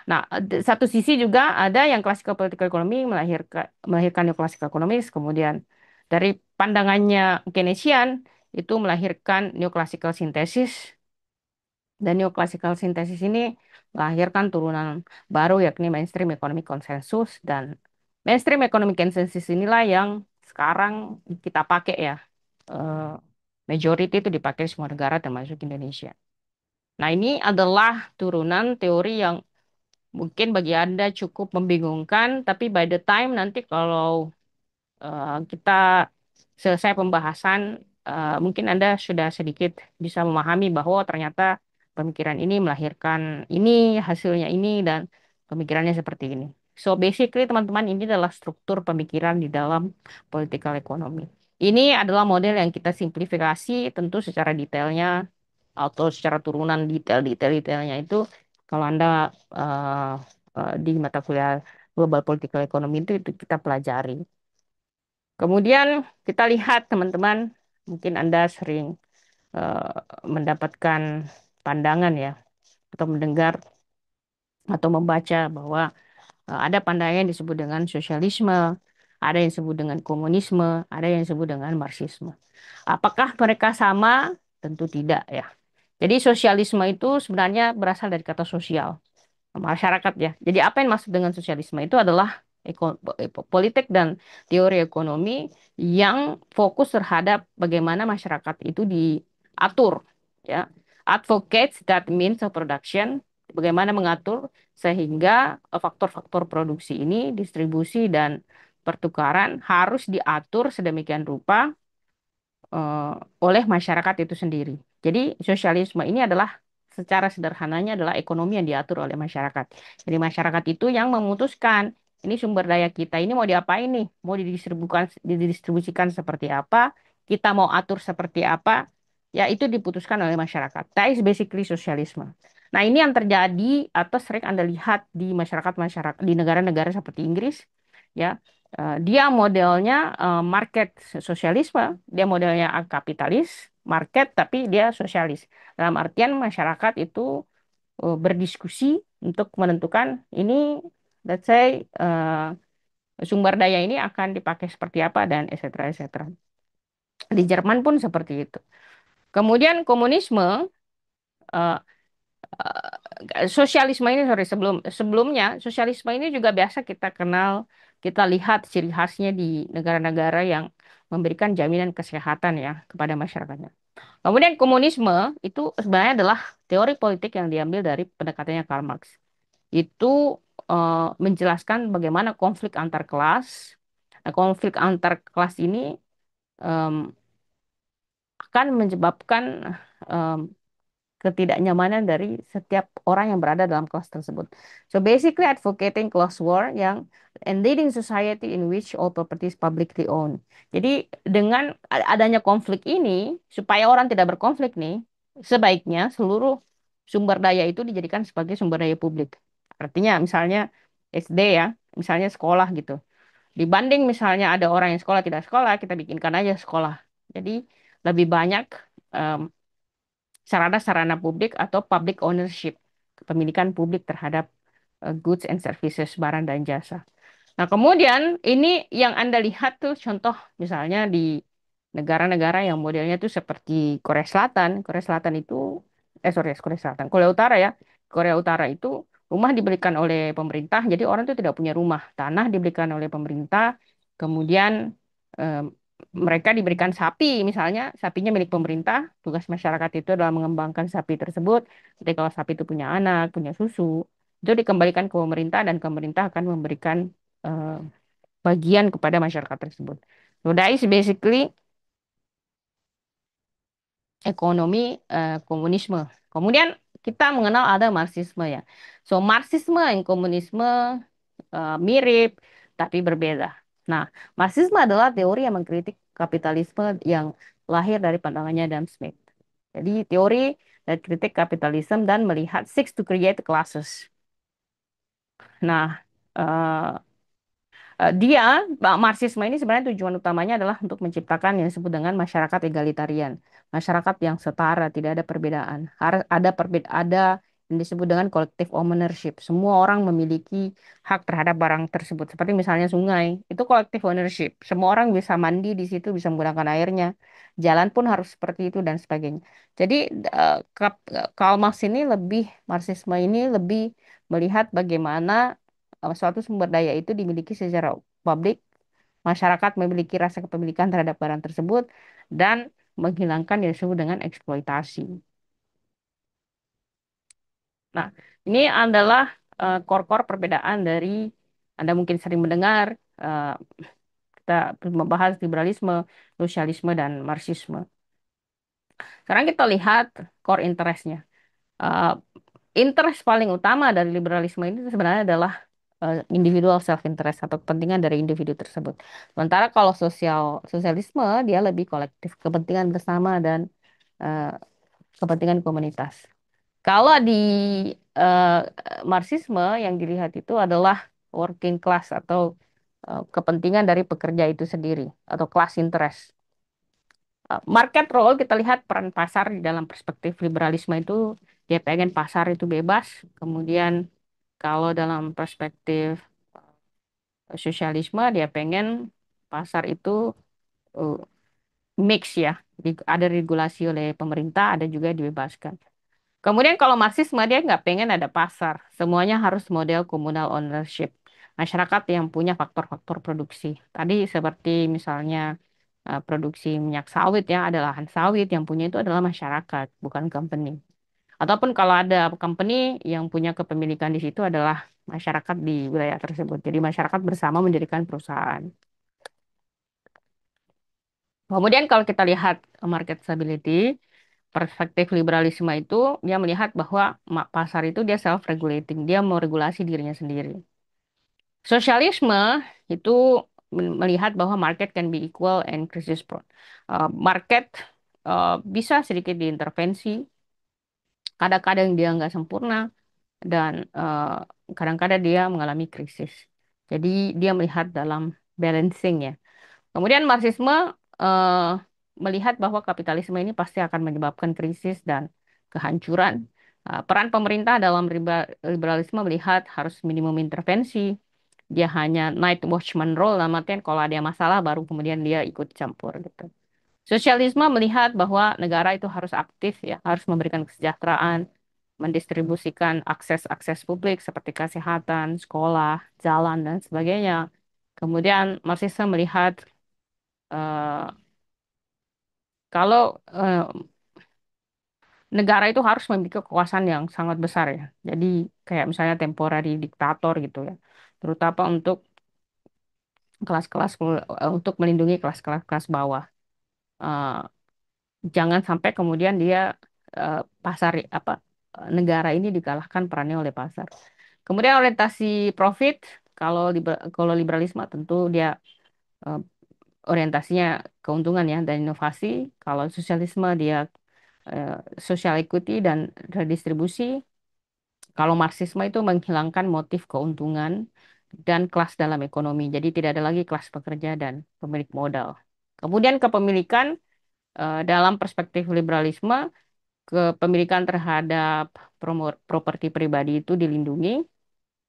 Nah, satu sisi juga ada yang classical political economy melahirkan neoclassical economics, kemudian dari pandangannya Keynesian itu melahirkan neoclassical synthesis, dan neoclassical synthesis ini melahirkan turunan baru yakni mainstream economic consensus, dan mainstream economic consensus inilah yang sekarang kita pakai ya. Eh, Majority itu dipakai semua negara termasuk Indonesia. Nah, ini adalah turunan teori yang mungkin bagi Anda cukup membingungkan, tapi by the time nanti kalau kita selesai pembahasan, mungkin Anda sudah sedikit bisa memahami bahwa ternyata pemikiran ini melahirkan ini, hasilnya ini, dan pemikirannya seperti ini. So basically teman-teman, ini adalah struktur pemikiran di dalam political economy. Ini adalah model yang kita simplifikasi tentu secara detailnya atau secara turunan detailnya itu kalau Anda eh, di mata kuliah Global Political Economy itu kita pelajari. Kemudian kita lihat teman-teman, mungkin Anda sering eh, mendapatkan pandangan ya, atau mendengar atau membaca bahwa ada pandangan yang disebut dengan sosialisme, ada yang disebut dengan komunisme, ada yang disebut dengan marxisme. Apakah mereka sama? Tentu tidak ya. Jadi sosialisme itu sebenarnya berasal dari kata sosial, masyarakat ya. Jadi apa yang maksud dengan sosialisme itu adalah politik dan teori ekonomi yang fokus terhadap bagaimana masyarakat itu diatur ya. Advocates that means of production, bagaimana mengatur sehingga faktor-faktor produksi ini, distribusi dan pertukaran harus diatur sedemikian rupa eh, oleh masyarakat itu sendiri. Jadi sosialisme ini adalah secara sederhananya adalah ekonomi yang diatur oleh masyarakat. Jadi masyarakat itu yang memutuskan ini sumber daya kita ini mau diapain nih, mau didistribusikan seperti apa, kita mau atur seperti apa, ya itu diputuskan oleh masyarakat. That is basically sosialisme. Nah, ini yang terjadi atau sering Anda lihat di masyarakat di negara-negara seperti Inggris, ya. Dia modelnya market sosialisme, dia modelnya kapitalis, market, tapi dia sosialis. Dalam artian masyarakat itu berdiskusi untuk menentukan ini, let's say, sumber daya ini akan dipakai seperti apa dan etc. etc. Di Jerman pun seperti itu. Kemudian komunisme, eh, sosialisme ini sorry sebelumnya sosialisme ini juga biasa kita kenal, kita lihat ciri khasnya di negara-negara yang memberikan jaminan kesehatan ya kepada masyarakatnya. Kemudian komunisme itu sebenarnya adalah teori politik yang diambil dari pendekatannya Karl Marx. Itu menjelaskan bagaimana konflik antar kelas. Nah, konflik antar kelas ini em, akan menyebabkan em, ketidaknyamanan dari setiap orang yang berada dalam kelas tersebut. So basically advocating class war yang and leading society in which all property is publicly owned. Jadi dengan adanya konflik ini, supaya orang tidak berkonflik nih, sebaiknya seluruh sumber daya itu dijadikan sebagai sumber daya publik. Artinya misalnya SD ya, misalnya sekolah gitu. Dibanding misalnya ada orang yang sekolah tidak sekolah, kita bikinkan aja sekolah. Jadi lebih banyak sarana-sarana publik atau public ownership, kepemilikan publik terhadap goods and services, barang dan jasa. Nah, kemudian ini yang Anda lihat tuh contoh misalnya di negara-negara yang modelnya tuh seperti Korea Selatan. Korea Selatan itu, sorry, Korea Selatan, Korea Utara ya. Korea Utara itu rumah diberikan oleh pemerintah, jadi orang tuh tidak punya rumah. Tanah diberikan oleh pemerintah, kemudian eh, mereka diberikan sapi, misalnya sapinya milik pemerintah, tugas masyarakat itu adalah mengembangkan sapi tersebut. Jadi kalau sapi itu punya anak, punya susu, itu dikembalikan ke pemerintah dan pemerintah akan memberikan eh, bagian kepada masyarakat tersebut. So that is basically ekonomi komunisme. Kemudian kita mengenal ada Marxisme ya. So Marxisme dan komunisme mirip tapi berbeda. Nah, Marxisme adalah teori yang mengkritik kapitalisme yang lahir dari pandangannya Adam Smith. Jadi teori dan kritik kapitalisme dan melihat seeks to create classes. Nah, Marxisme ini sebenarnya tujuan utamanya adalah untuk menciptakan yang disebut dengan masyarakat egalitarian, masyarakat yang setara, tidak ada perbedaan. Harus ada yang disebut dengan collective ownership. Semua orang memiliki hak terhadap barang tersebut. Seperti misalnya sungai, itu collective ownership. Semua orang bisa mandi di situ, bisa menggunakan airnya. Jalan pun harus seperti itu dan sebagainya. Jadi Karl Marx ini Marxisme ini lebih melihat bagaimana suatu sumber daya itu dimiliki secara publik, masyarakat memiliki rasa kepemilikan terhadap barang tersebut, dan menghilangkan yang disebut dengan eksploitasi. Nah, ini adalah core-core perbedaan dari, Anda mungkin sering mendengar, eh, kita membahas liberalisme, sosialisme, dan marxisme. Sekarang kita lihat core interest-nya. Eh, Interest paling utama dari liberalisme ini sebenarnya adalah individual self interest atau kepentingan dari individu tersebut. Sementara kalau sosialisme dia lebih kolektif, kepentingan bersama dan eh, kepentingan komunitas. Kalau di eh, Marxisme yang dilihat itu adalah working class atau kepentingan dari pekerja itu sendiri atau class interest. Market role kita lihat peran pasar di dalam perspektif liberalisme itu dia pengen pasar itu bebas. Kemudian kalau dalam perspektif sosialisme dia pengen pasar itu uh, mix ya. Ada regulasi oleh pemerintah, ada juga dibebaskan. Kemudian kalau Marxisme dia nggak pengen ada pasar. Semuanya harus model communal ownership. Masyarakat yang punya faktor-faktor produksi. Tadi seperti misalnya produksi minyak sawit ya, ada lahan sawit yang punya itu adalah masyarakat, bukan company. Ataupun kalau ada company yang punya kepemilikan di situ adalah masyarakat di wilayah tersebut. Jadi masyarakat bersama mendirikan perusahaan. Kemudian kalau kita lihat market stability, perspektif liberalisme itu dia melihat bahwa pasar itu dia self regulating, dia mau regulasi dirinya sendiri. Sosialisme itu melihat bahwa market can be equal and crisis prone. Market bisa sedikit diintervensi, kadang-kadang dia nggak sempurna dan kadang-kadang dia mengalami krisis. Jadi dia melihat dalam balancing ya. Kemudian Marxisme eh, melihat bahwa kapitalisme ini pasti akan menyebabkan krisis dan kehancuran. Peran pemerintah dalam liberalisme melihat harus minimum intervensi. Dia hanya night watchman role, dalam artian kalau ada masalah baru kemudian dia ikut campur gitu. Sosialisme melihat bahwa negara itu harus aktif ya, harus memberikan kesejahteraan, mendistribusikan akses-akses publik seperti kesehatan, sekolah, jalan dan sebagainya. Kemudian Marxisme melihat eh, kalau negara itu harus memiliki kekuasaan yang sangat besar ya. Jadi kayak misalnya temporary diktator gitu ya. Terutama untuk melindungi kelas-kelas bawah. Eh, jangan sampai kemudian dia pasar apa negara ini dikalahkan perannya oleh pasar. Kemudian orientasi profit, kalau liberalisme tentu dia eh, orientasinya keuntungan ya dan inovasi. Kalau sosialisme dia eh, social equity dan redistribusi. Kalau Marxisme itu menghilangkan motif keuntungan dan kelas dalam ekonomi. Jadi tidak ada lagi kelas pekerja dan pemilik modal. Kemudian kepemilikan dalam perspektif liberalisme, kepemilikan terhadap properti pribadi itu dilindungi.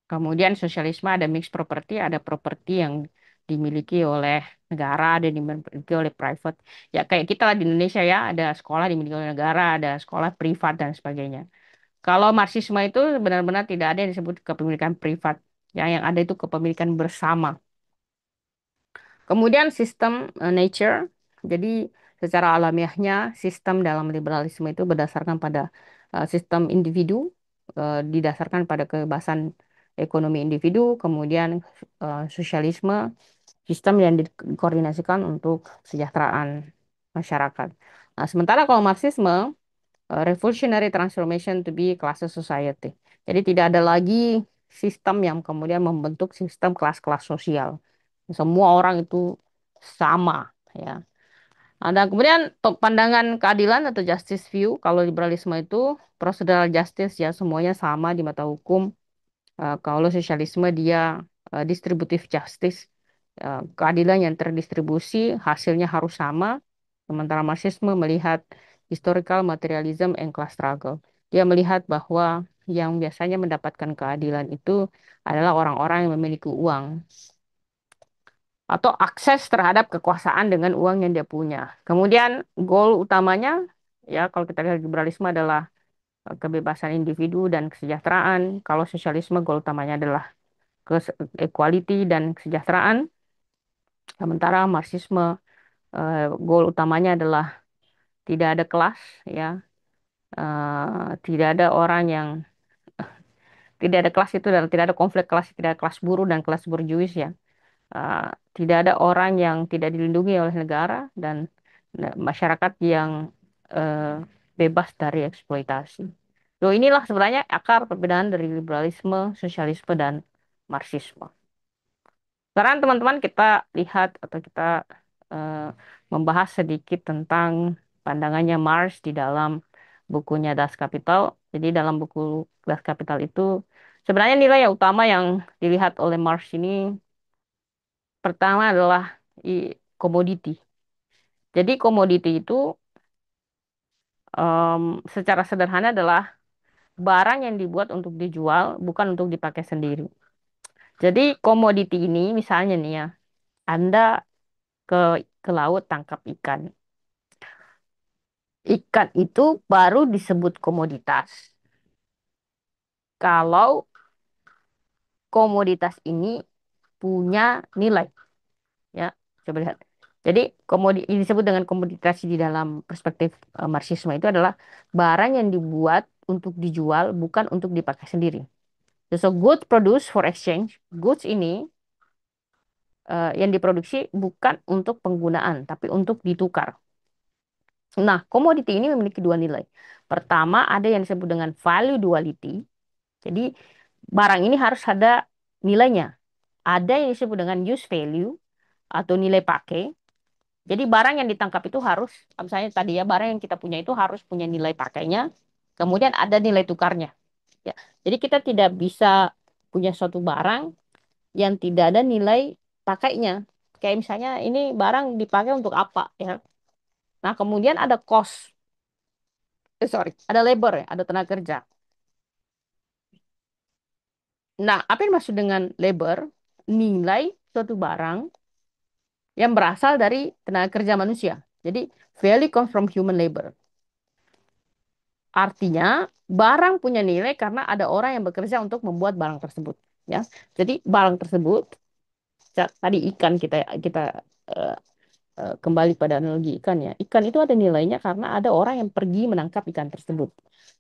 Kemudian sosialisme ada mixed property, ada properti yang dimiliki oleh negara, ada yang dimiliki oleh private. Ya kayak kita lah di Indonesia ya, ada sekolah dimiliki oleh negara, ada sekolah privat dan sebagainya. Kalau Marxisme itu benar-benar tidak ada yang disebut kepemilikan privat. Ya, yang ada itu kepemilikan bersama. Kemudian sistem nature. Jadi secara alamiahnya sistem dalam liberalisme itu berdasarkan pada sistem individu, didasarkan pada kebebasan ekonomi individu, kemudian sosialisme, sistem yang dikoordinasikan untuk kesejahteraan masyarakat. Nah, sementara kalau Marxisme revolutionary transformation to be classes society. Jadi tidak ada lagi sistem yang kemudian membentuk sistem kelas-kelas sosial. Semua orang itu sama, ya. Ada kemudian pandangan keadilan atau justice view. Kalau liberalisme itu procedural justice ya semuanya sama di mata hukum. Kalau sosialisme dia distributive justice. keadilan yang terdistribusi hasilnya harus sama, sementara Marxisme melihat historical materialism and class struggle. Dia melihat bahwa yang biasanya mendapatkan keadilan itu adalah orang-orang yang memiliki uang atau akses terhadap kekuasaan dengan uang yang dia punya. Kemudian goal utamanya, ya kalau kita lihat liberalisme adalah kebebasan individu dan kesejahteraan. Kalau sosialisme goal utamanya adalah equality dan kesejahteraan. Sementara Marxisme goal utamanya adalah tidak ada kelas, ya. Tidak ada orang yang tidak ada kelas itu dan tidak ada konflik kelas, tidak ada kelas buruh dan kelas borjuis, ya. Uh, Tidak ada orang yang tidak dilindungi oleh negara dan masyarakat yang bebas dari eksploitasi. So, inilah sebenarnya akar perbedaan dari liberalisme, sosialisme, dan Marxisme. Sekarang teman-teman kita lihat atau kita eh, membahas sedikit tentang pandangannya Marx di dalam bukunya Das Kapital. Jadi dalam buku Das Kapital itu sebenarnya nilai yang utama yang dilihat oleh Marx ini pertama adalah komoditi. Jadi komoditi itu secara sederhana adalah barang yang dibuat untuk dijual, bukan untuk dipakai sendiri. Jadi komoditi ini misalnya nih ya, Anda ke ke laut tangkap ikan. Ikan itu baru disebut komoditas. Kalau komoditas ini punya nilai, ya. Coba lihat. Jadi ini disebut dengan komoditas di dalam perspektif Marxisme itu adalah barang yang dibuat untuk dijual, bukan untuk dipakai sendiri. So goods produced for exchange, goods ini yang diproduksi bukan untuk penggunaan, tapi untuk ditukar. Nah, komoditi ini memiliki dua nilai. Pertama, ada yang disebut dengan value duality. Jadi, barang ini harus ada nilainya. Ada yang disebut dengan use value atau nilai pakai. Jadi, barang yang ditangkap itu harus, misalnya tadi ya, barang yang kita punya itu harus punya nilai pakainya. Kemudian ada nilai tukarnya. Ya. Jadi, kita tidak bisa punya suatu barang yang tidak ada nilai pakainya. Kayak misalnya ini barang dipakai untuk apa ya. Nah, kemudian ada cost. Sorry, ada labor ya, ada tenaga kerja. Nah, apa yang maksud dengan labor? Nilai suatu barang yang berasal dari tenaga kerja manusia. Jadi, value comes from human labor. Artinya, barang punya nilai karena ada orang yang bekerja untuk membuat barang tersebut. Ya, jadi barang tersebut, tadi ikan kita kita eh, kembali pada analogi ikan ya. Ikan itu ada nilainya karena ada orang yang pergi menangkap ikan tersebut.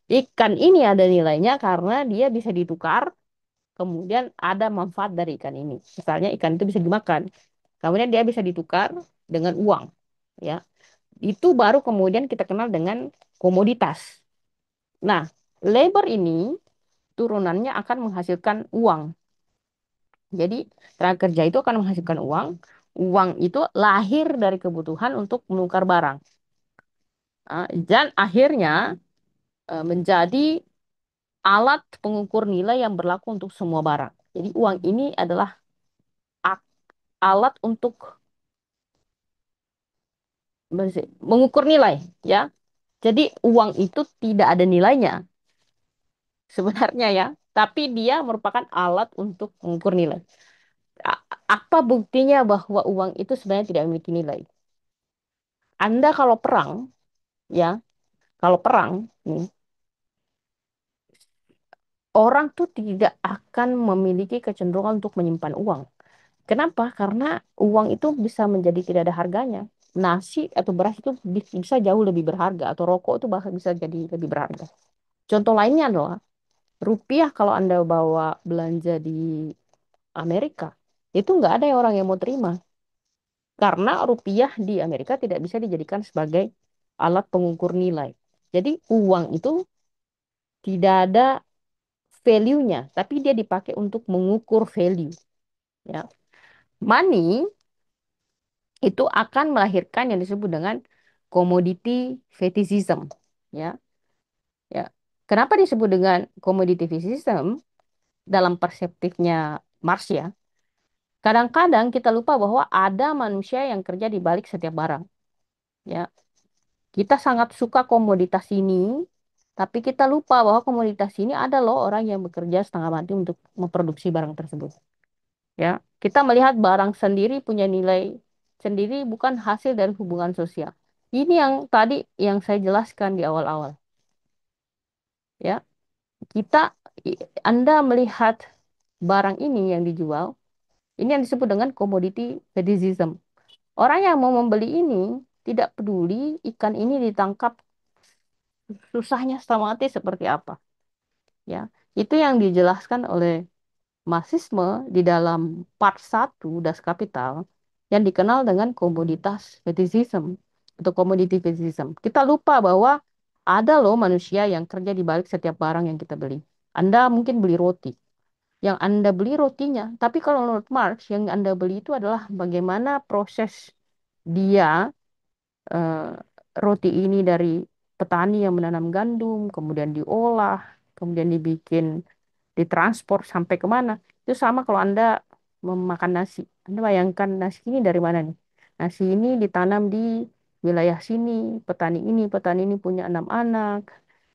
Ikan ini ada nilainya karena dia bisa ditukar, kemudian ada manfaat dari ikan ini. Misalnya ikan itu bisa dimakan, kemudian dia bisa ditukar dengan uang. Ya, itu baru kemudian kita kenal dengan komoditas. Nah, labor ini turunannya akan menghasilkan uang. Jadi tenaga kerja itu akan menghasilkan uang. Uang itu lahir dari kebutuhan untuk menukar barang. Dan akhirnya menjadi alat pengukur nilai yang berlaku untuk semua barang. Jadi uang ini adalah alat untuk mengukur nilai, ya. Jadi uang itu tidak ada nilainya sebenarnya ya, tapi dia merupakan alat untuk mengukur nilai. Apa buktinya bahwa uang itu sebenarnya tidak memiliki nilai? Anda kalau perang, ya, kalau perang nih, orang tuh tidak akan memiliki kecenderungan untuk menyimpan uang. Kenapa? Karena uang itu bisa menjadi tidak ada harganya. Nasi atau beras itu bisa jauh lebih berharga, atau rokok itu bahkan bisa jadi lebih berharga. Contoh lainnya adalah rupiah kalau Anda bawa belanja di Amerika, itu nggak ada yang orang yang mau terima. Karena rupiah di Amerika tidak bisa dijadikan sebagai alat pengukur nilai. Jadi uang itu tidak ada value-nya, tapi dia dipakai untuk mengukur value. Ya. Money itu akan melahirkan yang disebut dengan commodity fetishism. Ya, ya. Kenapa disebut dengan commodity fetishism dalam perseptifnya Marx ya? Kadang-kadang kita lupa bahwa ada manusia yang kerja di balik setiap barang. Ya, kita sangat suka komoditas ini, tapi kita lupa bahwa komoditas ini ada loh orang yang bekerja setengah mati untuk memproduksi barang tersebut. Ya, kita melihat barang sendiri punya nilai sendiri bukan hasil dari hubungan sosial. Ini yang tadi yang saya jelaskan di awal-awal. Ya, kita, Anda melihat barang ini yang dijual, ini yang disebut dengan commodity fetishism. Orang yang mau membeli ini tidak peduli ikan ini ditangkap susahnya setengah mati seperti apa. Ya, itu yang dijelaskan oleh Marxisme di dalam part 1 Das Kapital yang dikenal dengan komoditas fetishism atau commodity fetishism. Kita lupa bahwa ada loh manusia yang kerja di balik setiap barang yang kita beli. Anda mungkin beli roti. Yang Anda beli rotinya, tapi kalau menurut Marx yang Anda beli itu adalah bagaimana proses dia eh, roti ini dari petani yang menanam gandum, kemudian diolah, kemudian dibikin ditransport sampai kemana. Itu sama kalau Anda memakan nasi. Anda bayangkan nasi ini dari mana nih? Nasi ini ditanam di wilayah sini, petani ini punya 6 anak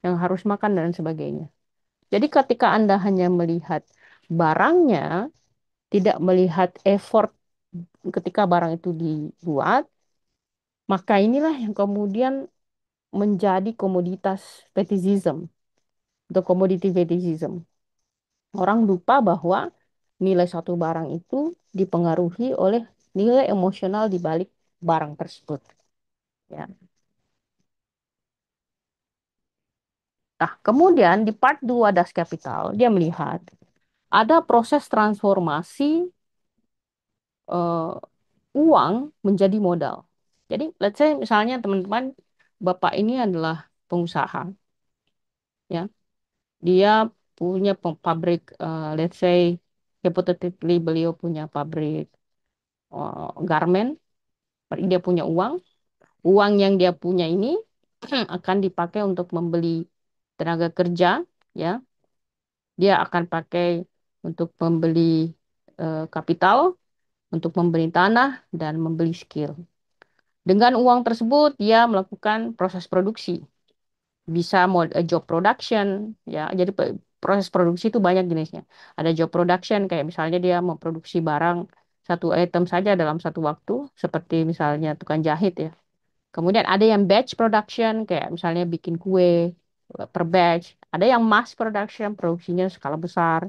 yang harus makan dan sebagainya. Jadi ketika Anda hanya melihat barangnya, tidak melihat effort ketika barang itu dibuat, maka inilah yang kemudian menjadi komoditas fetishism atau commodity fetishism. Orang lupa bahwa nilai satu barang itu dipengaruhi oleh nilai emosional di balik barang tersebut. Ya. Nah, kemudian di part 2 Das Kapital, dia melihat ada proses transformasi eh, uang menjadi modal. Jadi, let's say misalnya teman-teman, Bapak ini adalah pengusaha, ya. Dia punya pabrik, let's say, hypothetically beliau punya pabrik garment, dia punya uang. Uang yang dia punya ini akan dipakai untuk membeli tenaga kerja, ya. Dia akan pakai untuk membeli kapital, untuk membeli tanah dan membeli skill. Dengan uang tersebut dia melakukan proses produksi. Bisa job production, ya. Jadi proses produksi itu banyak jenisnya. Ada job production kayak misalnya dia memproduksi barang satu item saja dalam satu waktu, seperti misalnya tukang jahit ya. Kemudian ada yang batch production, kayak misalnya bikin kue per batch. Ada yang mass production, produksinya skala besar.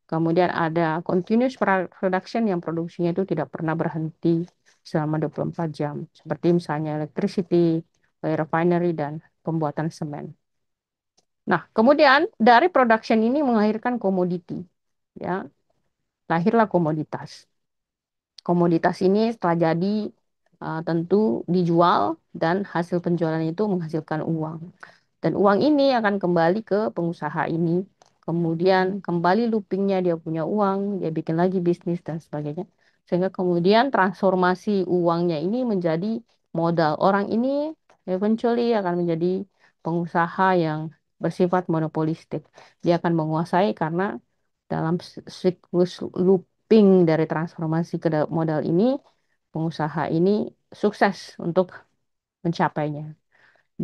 Kemudian ada continuous production yang produksinya itu tidak pernah berhenti selama 24 jam. Seperti misalnya electricity, refinery, dan pembuatan semen. Nah, kemudian dari production ini melahirkan komoditi. Ya, lahirlah komoditas. Komoditas ini setelah jadi tentu dijual dan hasil penjualan itu menghasilkan uang. Dan uang ini akan kembali ke pengusaha ini. Kemudian kembali loopingnya dia punya uang, dia bikin lagi bisnis dan sebagainya. Sehingga kemudian transformasi uangnya ini menjadi modal. Orang ini eventually akan menjadi pengusaha yang bersifat monopolistik. Dia akan menguasai karena dalam siklus looping dari transformasi ke modal ini, pengusaha ini sukses untuk mencapainya.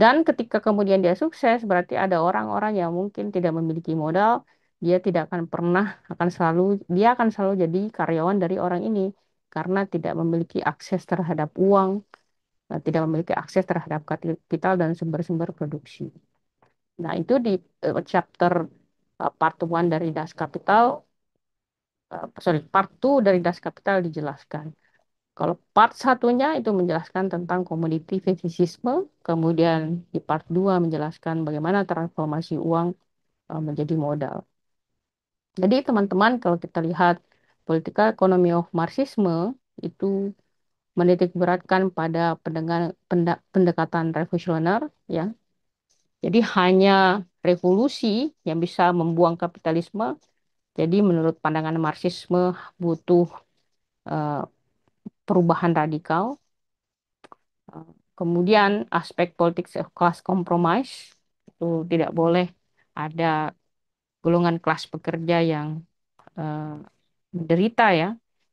Dan ketika kemudian dia sukses, berarti ada orang-orang yang mungkin tidak memiliki modal, dia tidak akan pernah dia akan selalu jadi karyawan dari orang ini karena tidak memiliki akses terhadap uang, tidak memiliki akses terhadap kapital dan sumber-sumber produksi. Nah, itu di chapter part 1 dari Das Kapital, sorry, part 2 dari Das Kapital dijelaskan. Kalau part satunya itu menjelaskan tentang komoditi fetishisme, kemudian di part 2 menjelaskan bagaimana transformasi uang menjadi modal. Jadi teman-teman kalau kita lihat Political Economy of Marxisme itu menitik beratkan pada pendekatan revolusioner, ya. Jadi hanya revolusi yang bisa membuang kapitalisme. Jadi menurut pandangan Marxisme butuh eh, perubahan radikal. Eh, Kemudian aspek politik kelas compromise itu tidak boleh ada golongan kelas pekerja yang eh, menderita ya.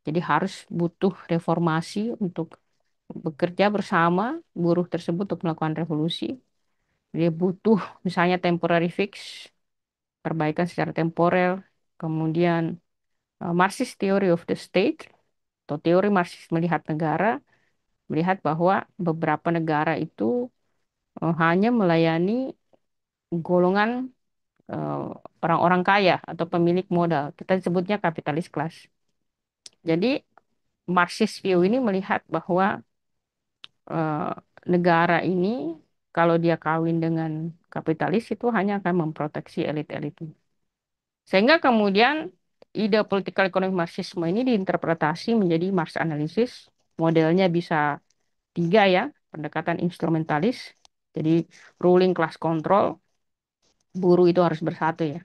Jadi harus butuh reformasi untuk bekerja bersama buruh tersebut untuk melakukan revolusi. Dia butuh misalnya temporary fix, perbaikan secara temporer, kemudian Marxist theory of the state atau teori Marxis melihat negara, melihat bahwa beberapa negara itu hanya melayani golongan eh, orang-orang kaya atau pemilik modal. Kita sebutnya kapitalis kelas. Jadi Marxist view ini melihat bahwa eh, negara ini kalau dia kawin dengan kapitalis itu hanya akan memproteksi elit-elit. Sehingga kemudian ide political economic Marxisme ini diinterpretasi menjadi Marx analisis. Modelnya bisa tiga ya, pendekatan instrumentalis. Jadi ruling class control, buruh itu harus bersatu ya.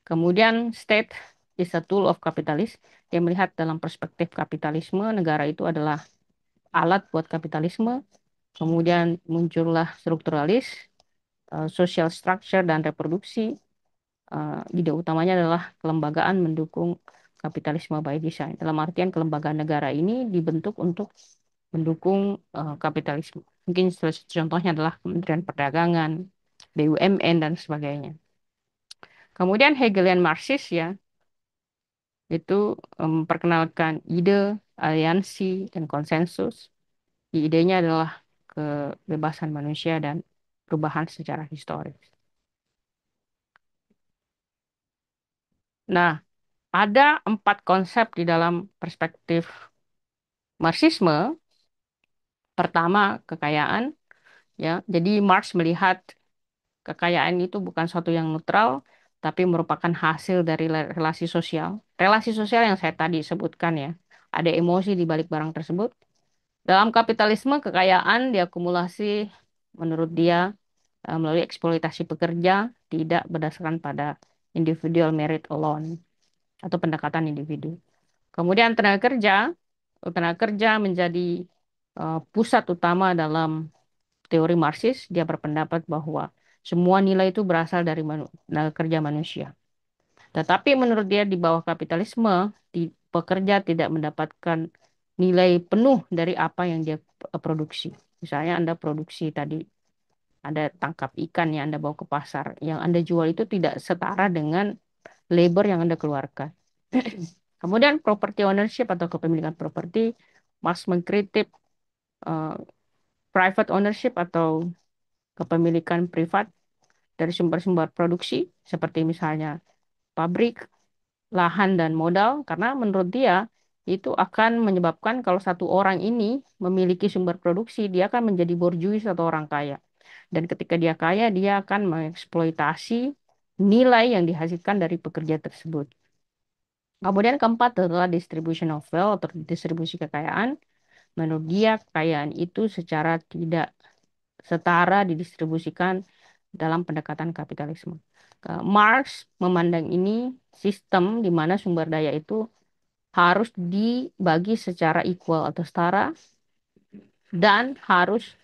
Kemudian state is a tool of capitalist. Dia melihat dalam perspektif kapitalisme, negara itu adalah alat buat kapitalisme. Kemudian muncullah strukturalis, social structure dan reproduksi. Ide utamanya adalah kelembagaan mendukung kapitalisme by design. Dalam artian kelembagaan negara ini dibentuk untuk mendukung kapitalisme. Mungkin salah satu contohnya adalah Kementerian Perdagangan, BUMN, dan sebagainya. Kemudian Hegelian Marxist ya, itu memperkenalkan ide, aliansi, dan konsensus. Idenya adalah kebebasan manusia dan perubahan secara historis. Nah, ada empat konsep di dalam perspektif Marxisme. Pertama, kekayaan, ya. Jadi Marx melihat kekayaan itu bukan suatu yang netral, tapi merupakan hasil dari relasi sosial. Relasi sosial yang saya tadi sebutkan ya. Ada emosi di balik barang tersebut. Dalam kapitalisme, kekayaan diakumulasi menurut dia melalui eksploitasi pekerja, tidak berdasarkan pada individual merit alone atau pendekatan individu. Kemudian tenaga kerja menjadi pusat utama dalam teori Marxis. Dia berpendapat bahwa semua nilai itu berasal dari tenaga kerja manusia. Tetapi menurut dia di bawah kapitalisme, pekerja tidak mendapatkan nilai penuh dari apa yang dia produksi. Misalnya Anda produksi tadi, Anda tangkap ikan yang Anda bawa ke pasar, yang Anda jual itu tidak setara dengan labor yang Anda keluarkan. Kemudian property ownership atau kepemilikan properti, Marx mengkritik eh, private ownership atau kepemilikan privat dari sumber-sumber produksi, seperti misalnya pabrik, lahan, dan modal, karena menurut dia itu akan menyebabkan kalau satu orang ini memiliki sumber produksi, dia akan menjadi borjuis atau orang kaya. Dan ketika dia kaya, dia akan mengeksploitasi nilai yang dihasilkan dari pekerja tersebut. Kemudian keempat adalah distribution of wealth atau distribusi kekayaan. Menurut dia, kekayaan itu secara tidak setara didistribusikan dalam pendekatan kapitalisme. Marx memandang ini sistem di mana sumber daya itu harus dibagi secara equal atau setara dan harus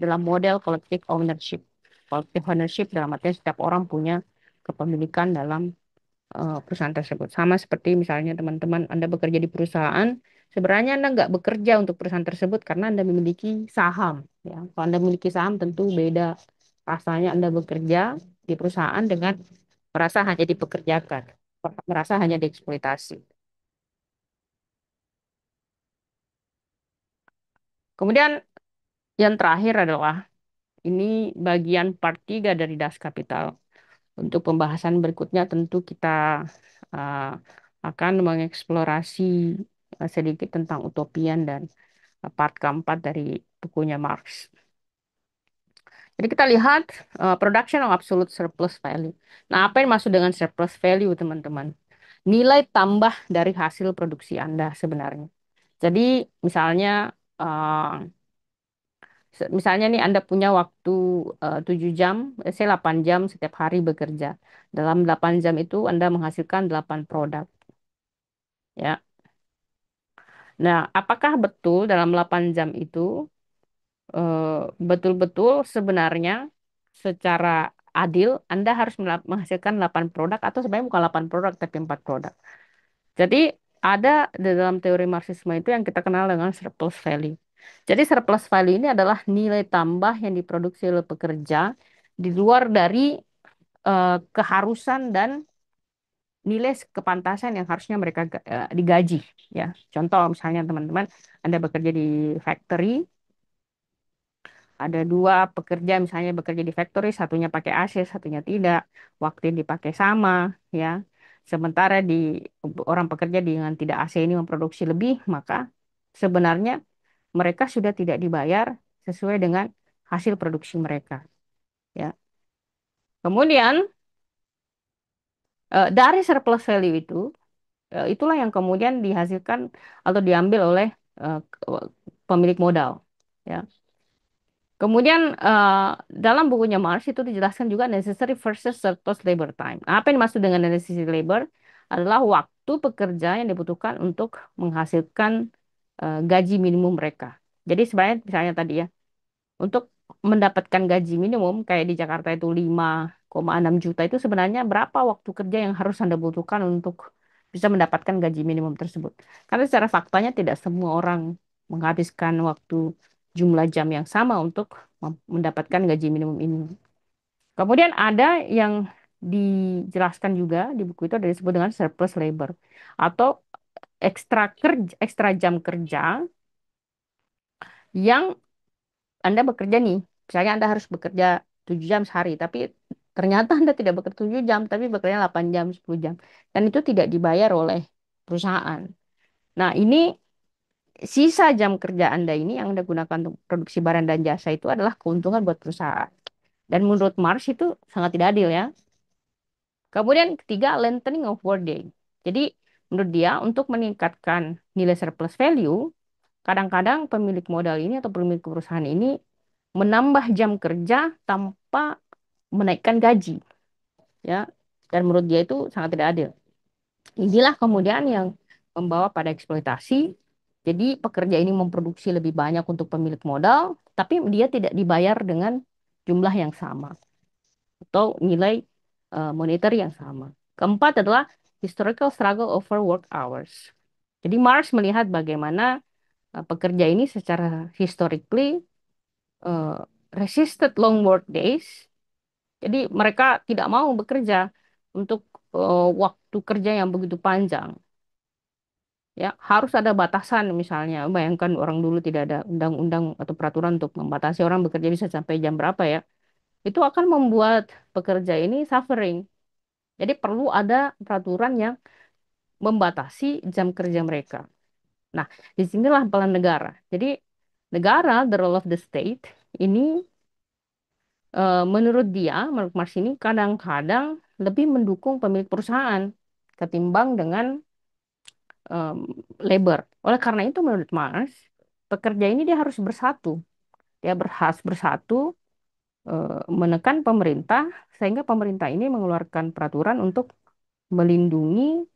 dalam model collective ownership. Collective ownership dalam artinya setiap orang punya kepemilikan dalam perusahaan tersebut. Sama seperti misalnya teman-teman Anda bekerja di perusahaan, sebenarnya Anda nggak bekerja untuk perusahaan tersebut karena Anda memiliki saham. Ya. Kalau Anda memiliki saham tentu beda rasanya Anda bekerja di perusahaan dengan merasa hanya dipekerjakan, merasa hanya dieksploitasi. Kemudian yang terakhir adalah ini bagian part 3 dari Das Kapital. Untuk pembahasan berikutnya tentu kita uh, akan mengeksplorasi sedikit tentang utopian dan part keempat dari bukunya Marx. Jadi kita lihat production of absolute surplus value. Nah, apa yang maksud dengan surplus value, teman-teman? Nilai tambah dari hasil produksi Anda sebenarnya. Jadi misalnya uh, misalnya nih Anda punya waktu 7 jam, saya 8 jam setiap hari bekerja. Dalam 8 jam itu Anda menghasilkan 8 produk, ya. Nah, apakah betul dalam 8 jam itu betul-betul sebenarnya secara adil Anda harus menghasilkan 8 produk atau sebenarnya bukan 8 produk tapi 4 produk. Jadi ada di dalam teori Marxisme itu yang kita kenal dengan surplus value. Jadi surplus value ini adalah nilai tambah yang diproduksi oleh pekerja di luar dari keharusan dan nilai kepantasan yang harusnya mereka digaji. Ya, contoh misalnya teman-teman, Anda bekerja di factory, ada dua pekerja misalnya bekerja di factory, satunya pakai AC, satunya tidak, waktu yang dipakai sama, ya. Sementara di orang pekerja dengan tidak AC ini memproduksi lebih, maka sebenarnya mereka sudah tidak dibayar sesuai dengan hasil produksi mereka, ya. Kemudian dari surplus value itu, itulah yang kemudian dihasilkan atau diambil oleh pemilik modal, ya. Kemudian dalam bukunya Marx itu dijelaskan juga necessary versus surplus labor time. Nah, apa yang dimaksud dengan necessary labor adalah waktu pekerja yang dibutuhkan untuk menghasilkan gaji minimum mereka. Jadi sebenarnya misalnya tadi ya, untuk mendapatkan gaji minimum kayak di Jakarta itu 5,6 juta itu sebenarnya berapa waktu kerja yang harus Anda butuhkan untuk bisa mendapatkan gaji minimum tersebut. Karena secara faktanya tidak semua orang menghabiskan waktu jumlah jam yang sama untuk mendapatkan gaji minimum ini. Kemudian ada yang dijelaskan juga di buku itu ada disebut dengan surplus labor atau ekstra jam kerja yang Anda bekerja nih, misalnya Anda harus bekerja 7 jam sehari, tapi ternyata Anda tidak bekerja 7 jam, tapi bekerja 8 jam, 10 jam. Dan itu tidak dibayar oleh perusahaan. Nah, ini sisa jam kerja Anda ini yang Anda gunakan untuk produksi barang dan jasa itu adalah keuntungan buat perusahaan. Dan menurut Marx itu sangat tidak adil ya. Kemudian ketiga, lengthening of workday. Jadi menurut dia untuk meningkatkan nilai surplus value, kadang-kadang pemilik modal ini atau pemilik perusahaan ini menambah jam kerja tanpa menaikkan gaji, ya. Dan menurut dia itu sangat tidak adil. Inilah kemudian yang membawa pada eksploitasi. Jadi pekerja ini memproduksi lebih banyak untuk pemilik modal, tapi dia tidak dibayar dengan jumlah yang sama atau nilai monetary yang sama. Keempat adalah historical struggle over work hours. Jadi Marx melihat bagaimana pekerja ini secara historically eh, resisted long work days. Jadi mereka tidak mau bekerja untuk waktu kerja yang begitu panjang. Ya, harus ada batasan misalnya. Bayangkan orang dulu tidak ada undang-undang atau peraturan untuk membatasi orang bekerja bisa sampai jam berapa ya. Itu akan membuat pekerja ini suffering. Jadi perlu ada peraturan yang membatasi jam kerja mereka. Nah, disinilah peran negara. Jadi negara, the role of the state, ini menurut dia, menurut Mars ini kadang-kadang lebih mendukung pemilik perusahaan ketimbang dengan em, labor. Oleh karena itu, menurut Mars, pekerja ini dia harus bersatu. Dia harus bersatu menekan pemerintah sehingga pemerintah ini mengeluarkan peraturan untuk melindungi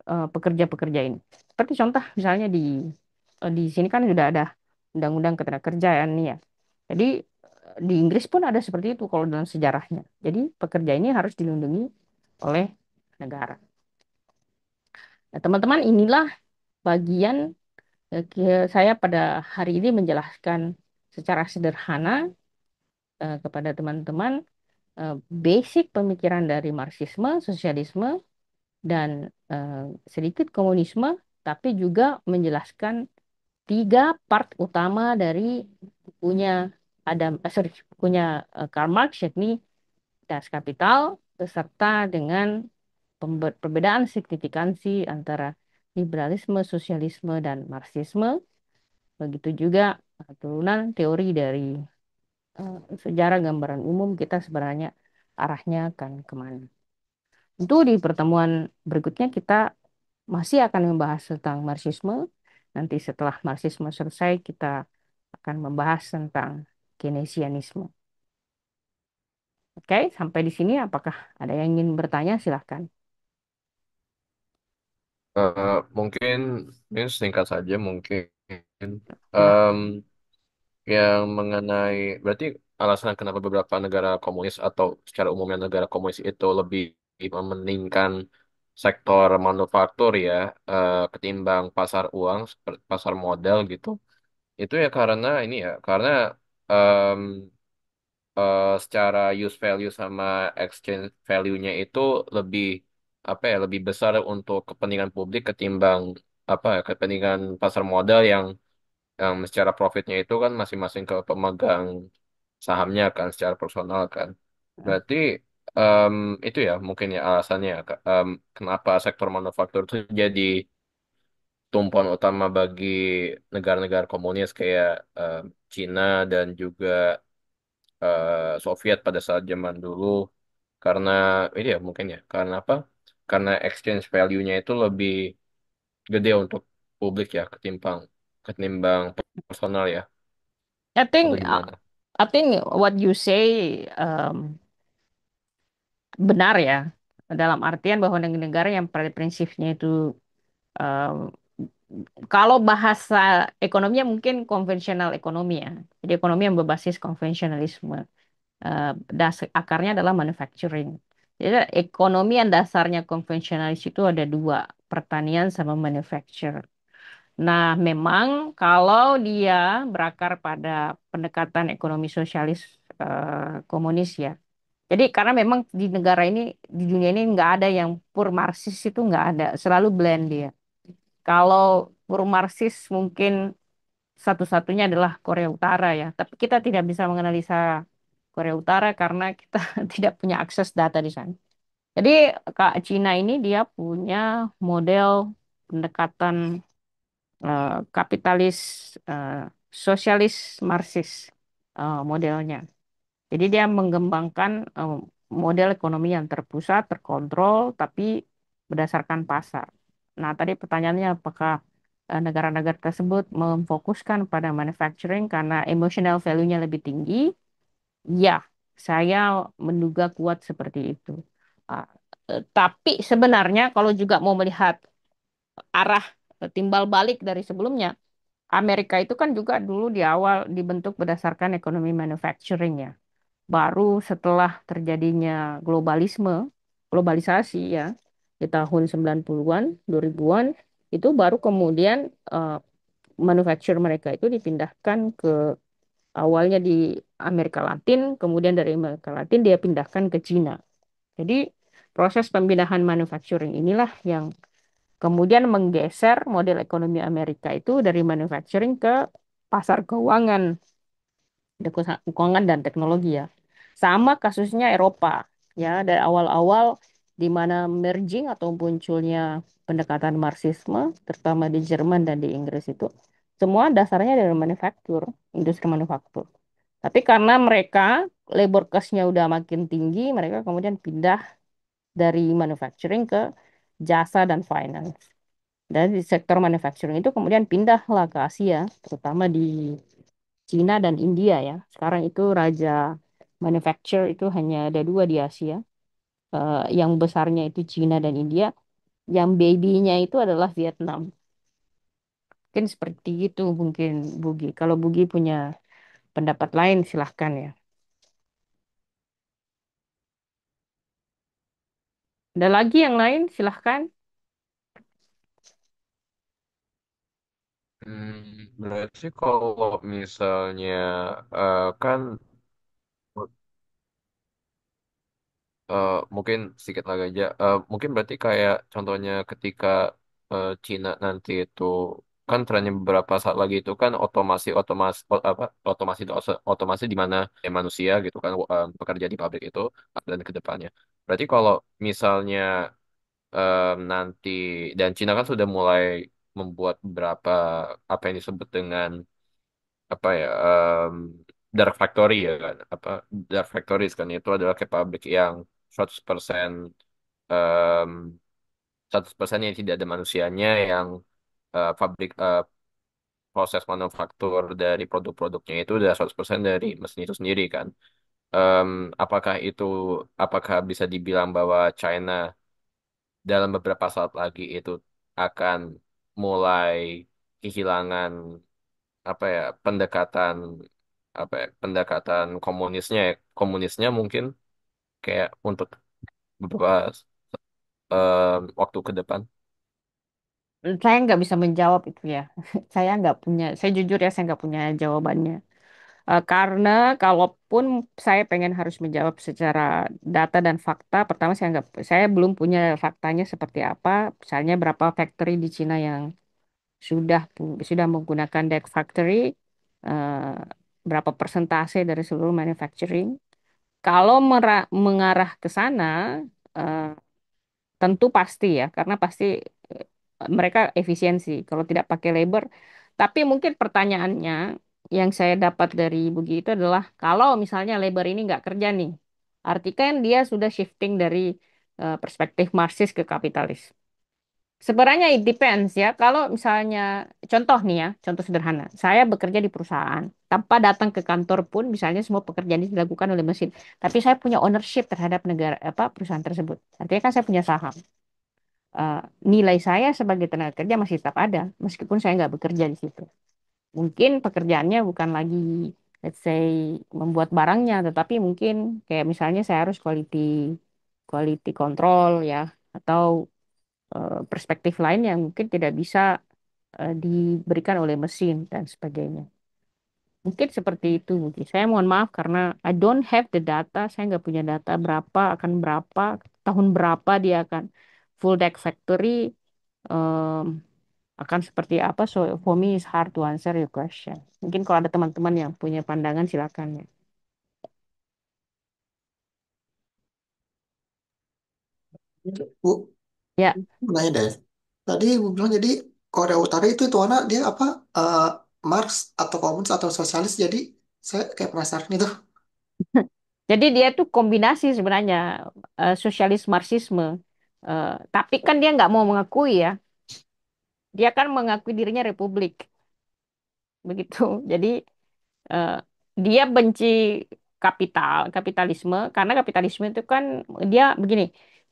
pekerja-pekerja ini. Seperti contoh misalnya di sini kan sudah ada undang-undang ketenagakerjaan nih ya. Jadi di Inggris pun ada seperti itu kalau dalam sejarahnya. Jadi pekerja ini harus dilindungi oleh negara. Nah, teman-teman, inilah bagian saya pada hari ini menjelaskan secara sederhana kepada teman-teman basic pemikiran dari Marxisme, sosialisme, dan sedikit komunisme, tapi juga menjelaskan tiga part utama dari bukunya bukunya Karl Marx, yakni Das Kapital, beserta dengan perbedaan signifikansi antara liberalisme, sosialisme, dan Marxisme. Begitu juga turunan teori dari sejarah gambaran umum kita sebenarnya arahnya akan kemana. Tentu di pertemuan berikutnya kita masih akan membahas tentang Marxisme. Nanti setelah Marxisme selesai, kita akan membahas tentang Keynesianisme. Oke, sampai di sini apakah ada yang ingin bertanya? Silahkan. Mungkin ini singkat saja mungkin Silahkan. Em, yang mengenai berarti alasan kenapa beberapa negara komunis atau secara umumnya negara komunis itu lebih mementingkan sektor manufaktur ya, ketimbang pasar uang seperti pasar modal gitu. Itu ya karena ini ya, karena em, secara use value sama exchange value-nya itu lebih apa ya, lebih besar untuk kepentingan publik ketimbang apa ya, kepentingan pasar modal yang secara profitnya itu kan masing-masing ke pemegang sahamnya kan secara personal kan. Berarti em, itu ya mungkin ya alasannya ya, kenapa sektor manufaktur itu jadi tumpuan utama bagi negara-negara komunis kayak Cina dan juga Soviet pada saat zaman dulu, karena ini ya mungkin ya karena apa? Karena exchange value-nya itu lebih gede untuk publik ya ketimbang personal ya, I atau think gimana? I think what you say benar ya, dalam artian bahwa negara yang pada prinsipnya itu um, kalau bahasa ekonominya mungkin konvensional ekonomi ya. Jadi ekonomi yang berbasis konvensionalisme. Akarnya adalah manufacturing. Jadi ekonomi yang dasarnya konvensionalis itu ada dua, pertanian sama manufacture. Nah, memang kalau dia berakar pada pendekatan ekonomi sosialis komunis ya. Jadi karena memang di negara ini, di dunia ini nggak ada yang pure Marxis itu nggak ada, selalu blend dia. Kalau pure Marxis mungkin satu-satunya adalah Korea Utara ya, tapi kita tidak bisa menganalisa Korea Utara karena kita tidak punya akses data di sana. Jadi Kak Cina ini dia punya model pendekatan kapitalis eh, sosialis Marxis modelnya. Jadi dia mengembangkan model ekonomi yang terpusat, terkontrol, tapi berdasarkan pasar. Nah, tadi pertanyaannya apakah negara-negara tersebut memfokuskan pada manufacturing karena emotional value-nya lebih tinggi? Ya, saya menduga kuat seperti itu. Ah, tapi sebenarnya kalau juga mau melihat arah timbal balik dari sebelumnya, Amerika itu kan juga dulu di awal dibentuk berdasarkan ekonomi manufacturing ya. Baru setelah terjadinya globalisasi ya, di tahun 90-an, 2000-an, itu baru kemudian eh, manufacture mereka itu dipindahkan ke awalnya di Amerika Latin, kemudian dari Amerika Latin dia pindahkan ke Cina. Jadi proses pemindahan manufacturing inilah yang kemudian menggeser model ekonomi Amerika itu dari manufacturing ke pasar keuangan, keuangan dan teknologi ya. Sama kasusnya Eropa ya, dari awal-awal di mana merging atau munculnya pendekatan Marxisme terutama di Jerman dan di Inggris itu semua dasarnya dari manufaktur, industri manufaktur. Tapi karena mereka labor cost-nya udah makin tinggi, mereka kemudian pindah dari manufacturing ke jasa dan finance. Dan di sektor manufacturing itu kemudian pindahlah ke Asia, terutama di Cina dan India ya. Sekarang itu raja manufacture itu hanya ada dua di Asia. Yang besarnya itu Cina dan India. Yang baby-nya itu adalah Vietnam. Mungkin seperti itu mungkin Bugi. Kalau Bugi punya pendapat lain silahkan ya. Ada lagi yang lain silahkan. Berarti kalau misalnya kan mungkin sedikit lagi aja. Mungkin berarti kayak contohnya ketika Cina nanti itu kan trennya beberapa saat lagi itu kan apa otomasi di mana ya manusia gitu kan bekerja di pabrik itu dan ke depannya. Berarti kalau misalnya nanti dan Cina kan sudah mulai membuat beberapa apa yang disebut dengan apa ya dark factory ya kan apa dark factories kan itu adalah kayak pabrik yang 100% em, 100% yang tidak ada manusianya yang pabrik proses manufaktur dari produk-produknya itu udah 100% dari mesin itu sendiri kan. Em, apakah itu apakah bisa dibilang bahwa China dalam beberapa saat lagi itu akan mulai kehilangan apa ya pendekatan komunisnya mungkin kayak untuk beberapa waktu ke depan? Saya nggak bisa menjawab itu ya. Saya nggak punya, saya jujur ya, saya nggak punya jawabannya. Karena kalaupun saya pengen harus menjawab secara data dan fakta, pertama saya belum punya faktanya seperti apa. Misalnya berapa factory di Cina yang sudah menggunakan Deck Factory, eh, berapa persentase dari seluruh manufacturing. Kalau mengarah ke sana, eh, tentu pasti ya, karena pasti mereka efisiensi kalau tidak pakai labor. Tapi mungkin pertanyaannya yang saya dapat dari Bugi itu adalah kalau misalnya labor ini nggak kerja nih, arti kan dia sudah shifting dari perspektif Marxis ke kapitalis. Sebenarnya it depends ya. Kalau misalnya contoh nih ya, contoh sederhana. Saya bekerja di perusahaan tanpa datang ke kantor pun misalnya semua pekerjaan ini dilakukan oleh mesin. Tapi saya punya ownership terhadap negara apa perusahaan tersebut. Artinya kan saya punya saham. Eh, Nilai saya sebagai tenaga kerja masih tetap ada meskipun saya nggak bekerja di situ. Mungkin pekerjaannya bukan lagi let's say membuat barangnya, tetapi mungkin kayak misalnya saya harus quality quality control ya atau perspektif lain yang mungkin tidak bisa diberikan oleh mesin dan sebagainya. Mungkin seperti itu, Buki. Saya mohon maaf karena I don't have the data. Saya nggak punya data berapa, tahun berapa dia akan full deck factory, em, akan seperti apa. So for me it's hard to answer your question. Mungkin kalau ada teman-teman yang punya pandangan silakan ya. Bu, Ya, mau nanya deh. Tadi Bu bilang jadi Korea Utara itu anak dia apa eh, Marx atau komunis atau sosialis. Jadi saya kayak penasaran itu. jadi dia tuh kombinasi sebenarnya sosialis Marxisme. Tapi kan dia nggak mau mengakui ya. Dia kan mengakui dirinya republik, begitu. Jadi eh, dia benci kapitalisme karena kapitalisme itu kan dia begini.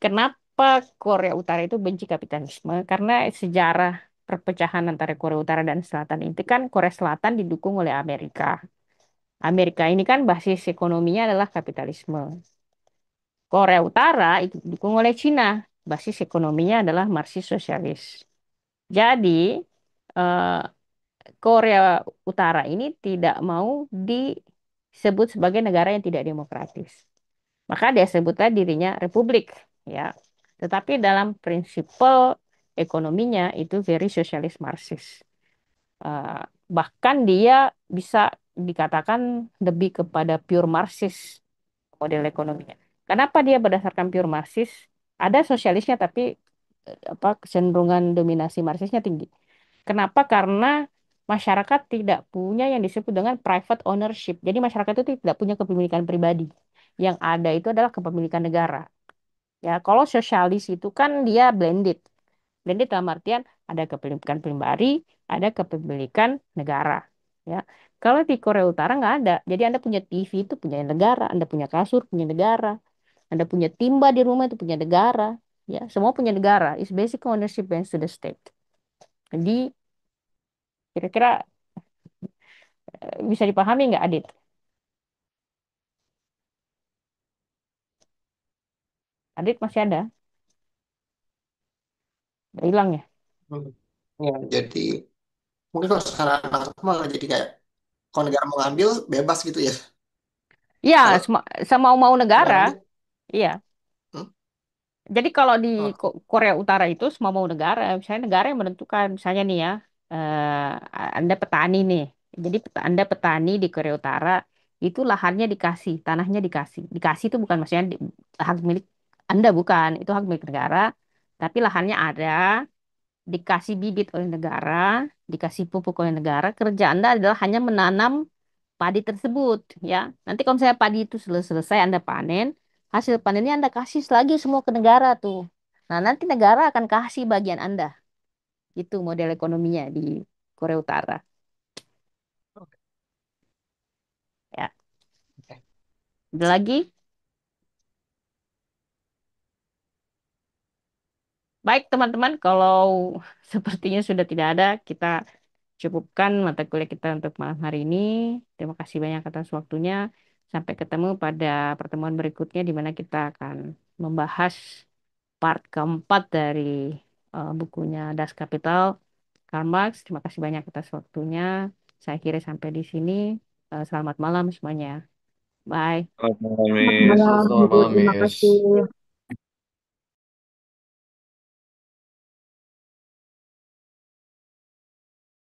Kenapa Korea Utara itu benci kapitalisme? Karena sejarah perpecahan antara Korea Utara dan Selatan itu kan Korea Selatan didukung oleh Amerika. Amerika ini kan basis ekonominya adalah kapitalisme. Korea Utara itu didukung oleh Cina. Basis ekonominya adalah Marxis sosialis. Jadi eh, Korea Utara ini tidak mau disebut sebagai negara yang tidak demokratis. Maka dia sebutlah dirinya republik, ya. Tetapi dalam prinsipal ekonominya itu very socialist Marxist. Eh, Bahkan dia bisa dikatakan lebih kepada pure Marxist model ekonominya. Kenapa dia berdasarkan pure Marxist? Ada sosialisnya tapi apa kecenderungan dominasi Marxisnya tinggi. Kenapa? Karena masyarakat tidak punya yang disebut dengan private ownership. Jadi masyarakat itu tidak punya kepemilikan pribadi. Yang ada itu adalah kepemilikan negara. Ya, kalau sosialis itu kan dia blended. Blended dalam artian ada kepemilikan pribadi, ada kepemilikan negara. Ya, kalau di Korea Utara nggak ada. Jadi Anda punya TV itu punya negara, Anda punya kasur punya negara, Anda punya timba di rumah itu punya negara. Ya, semua punya negara. It's basic ownership belongs to the state. Jadi kira-kira bisa dipahami nggak Adit? Adit masih ada? Nggak hilang ya? Hmm. Ya, jadi mungkin kalau secara langsung malah jadi kayak kalau negara mau ngambil bebas gitu ya. Iya, Kalau semau-mau negara. negara ini, Iya. hmm? Jadi kalau di Oh, Korea Utara itu semau-mau negara. Misalnya negara yang menentukan. Misalnya nih ya, Anda petani nih. Jadi Anda petani di Korea Utara, itu lahannya dikasih, tanahnya dikasih. Dikasih itu bukan maksudnya hak milik Anda, bukan. Itu hak milik negara. Tapi lahannya ada, dikasih bibit oleh negara, dikasih pupuk oleh negara. Kerja Anda adalah hanya menanam padi tersebut ya. Nanti kalau misalnya padi itu selesai Anda panen, hasil panennya Anda kasih lagi semua ke negara tuh. Nah, nanti negara akan kasih bagian Anda. Itu model ekonominya di Korea Utara oke. ya. Oke. Ada lagi? Baik, teman-teman, kalau sepertinya sudah tidak ada, kita cukupkan mata kuliah kita untuk malam hari ini. Terima kasih banyak atas waktunya. Sampai ketemu pada pertemuan berikutnya di mana kita akan membahas part keempat dari bukunya Das Kapital Karl Marx. Terima kasih banyak atas waktunya. Saya kira sampai di sini. Selamat malam semuanya. Bye. Selamat malam, Selamat Miss. malam, Selamat Bu. malam, Terima Miss. kasih.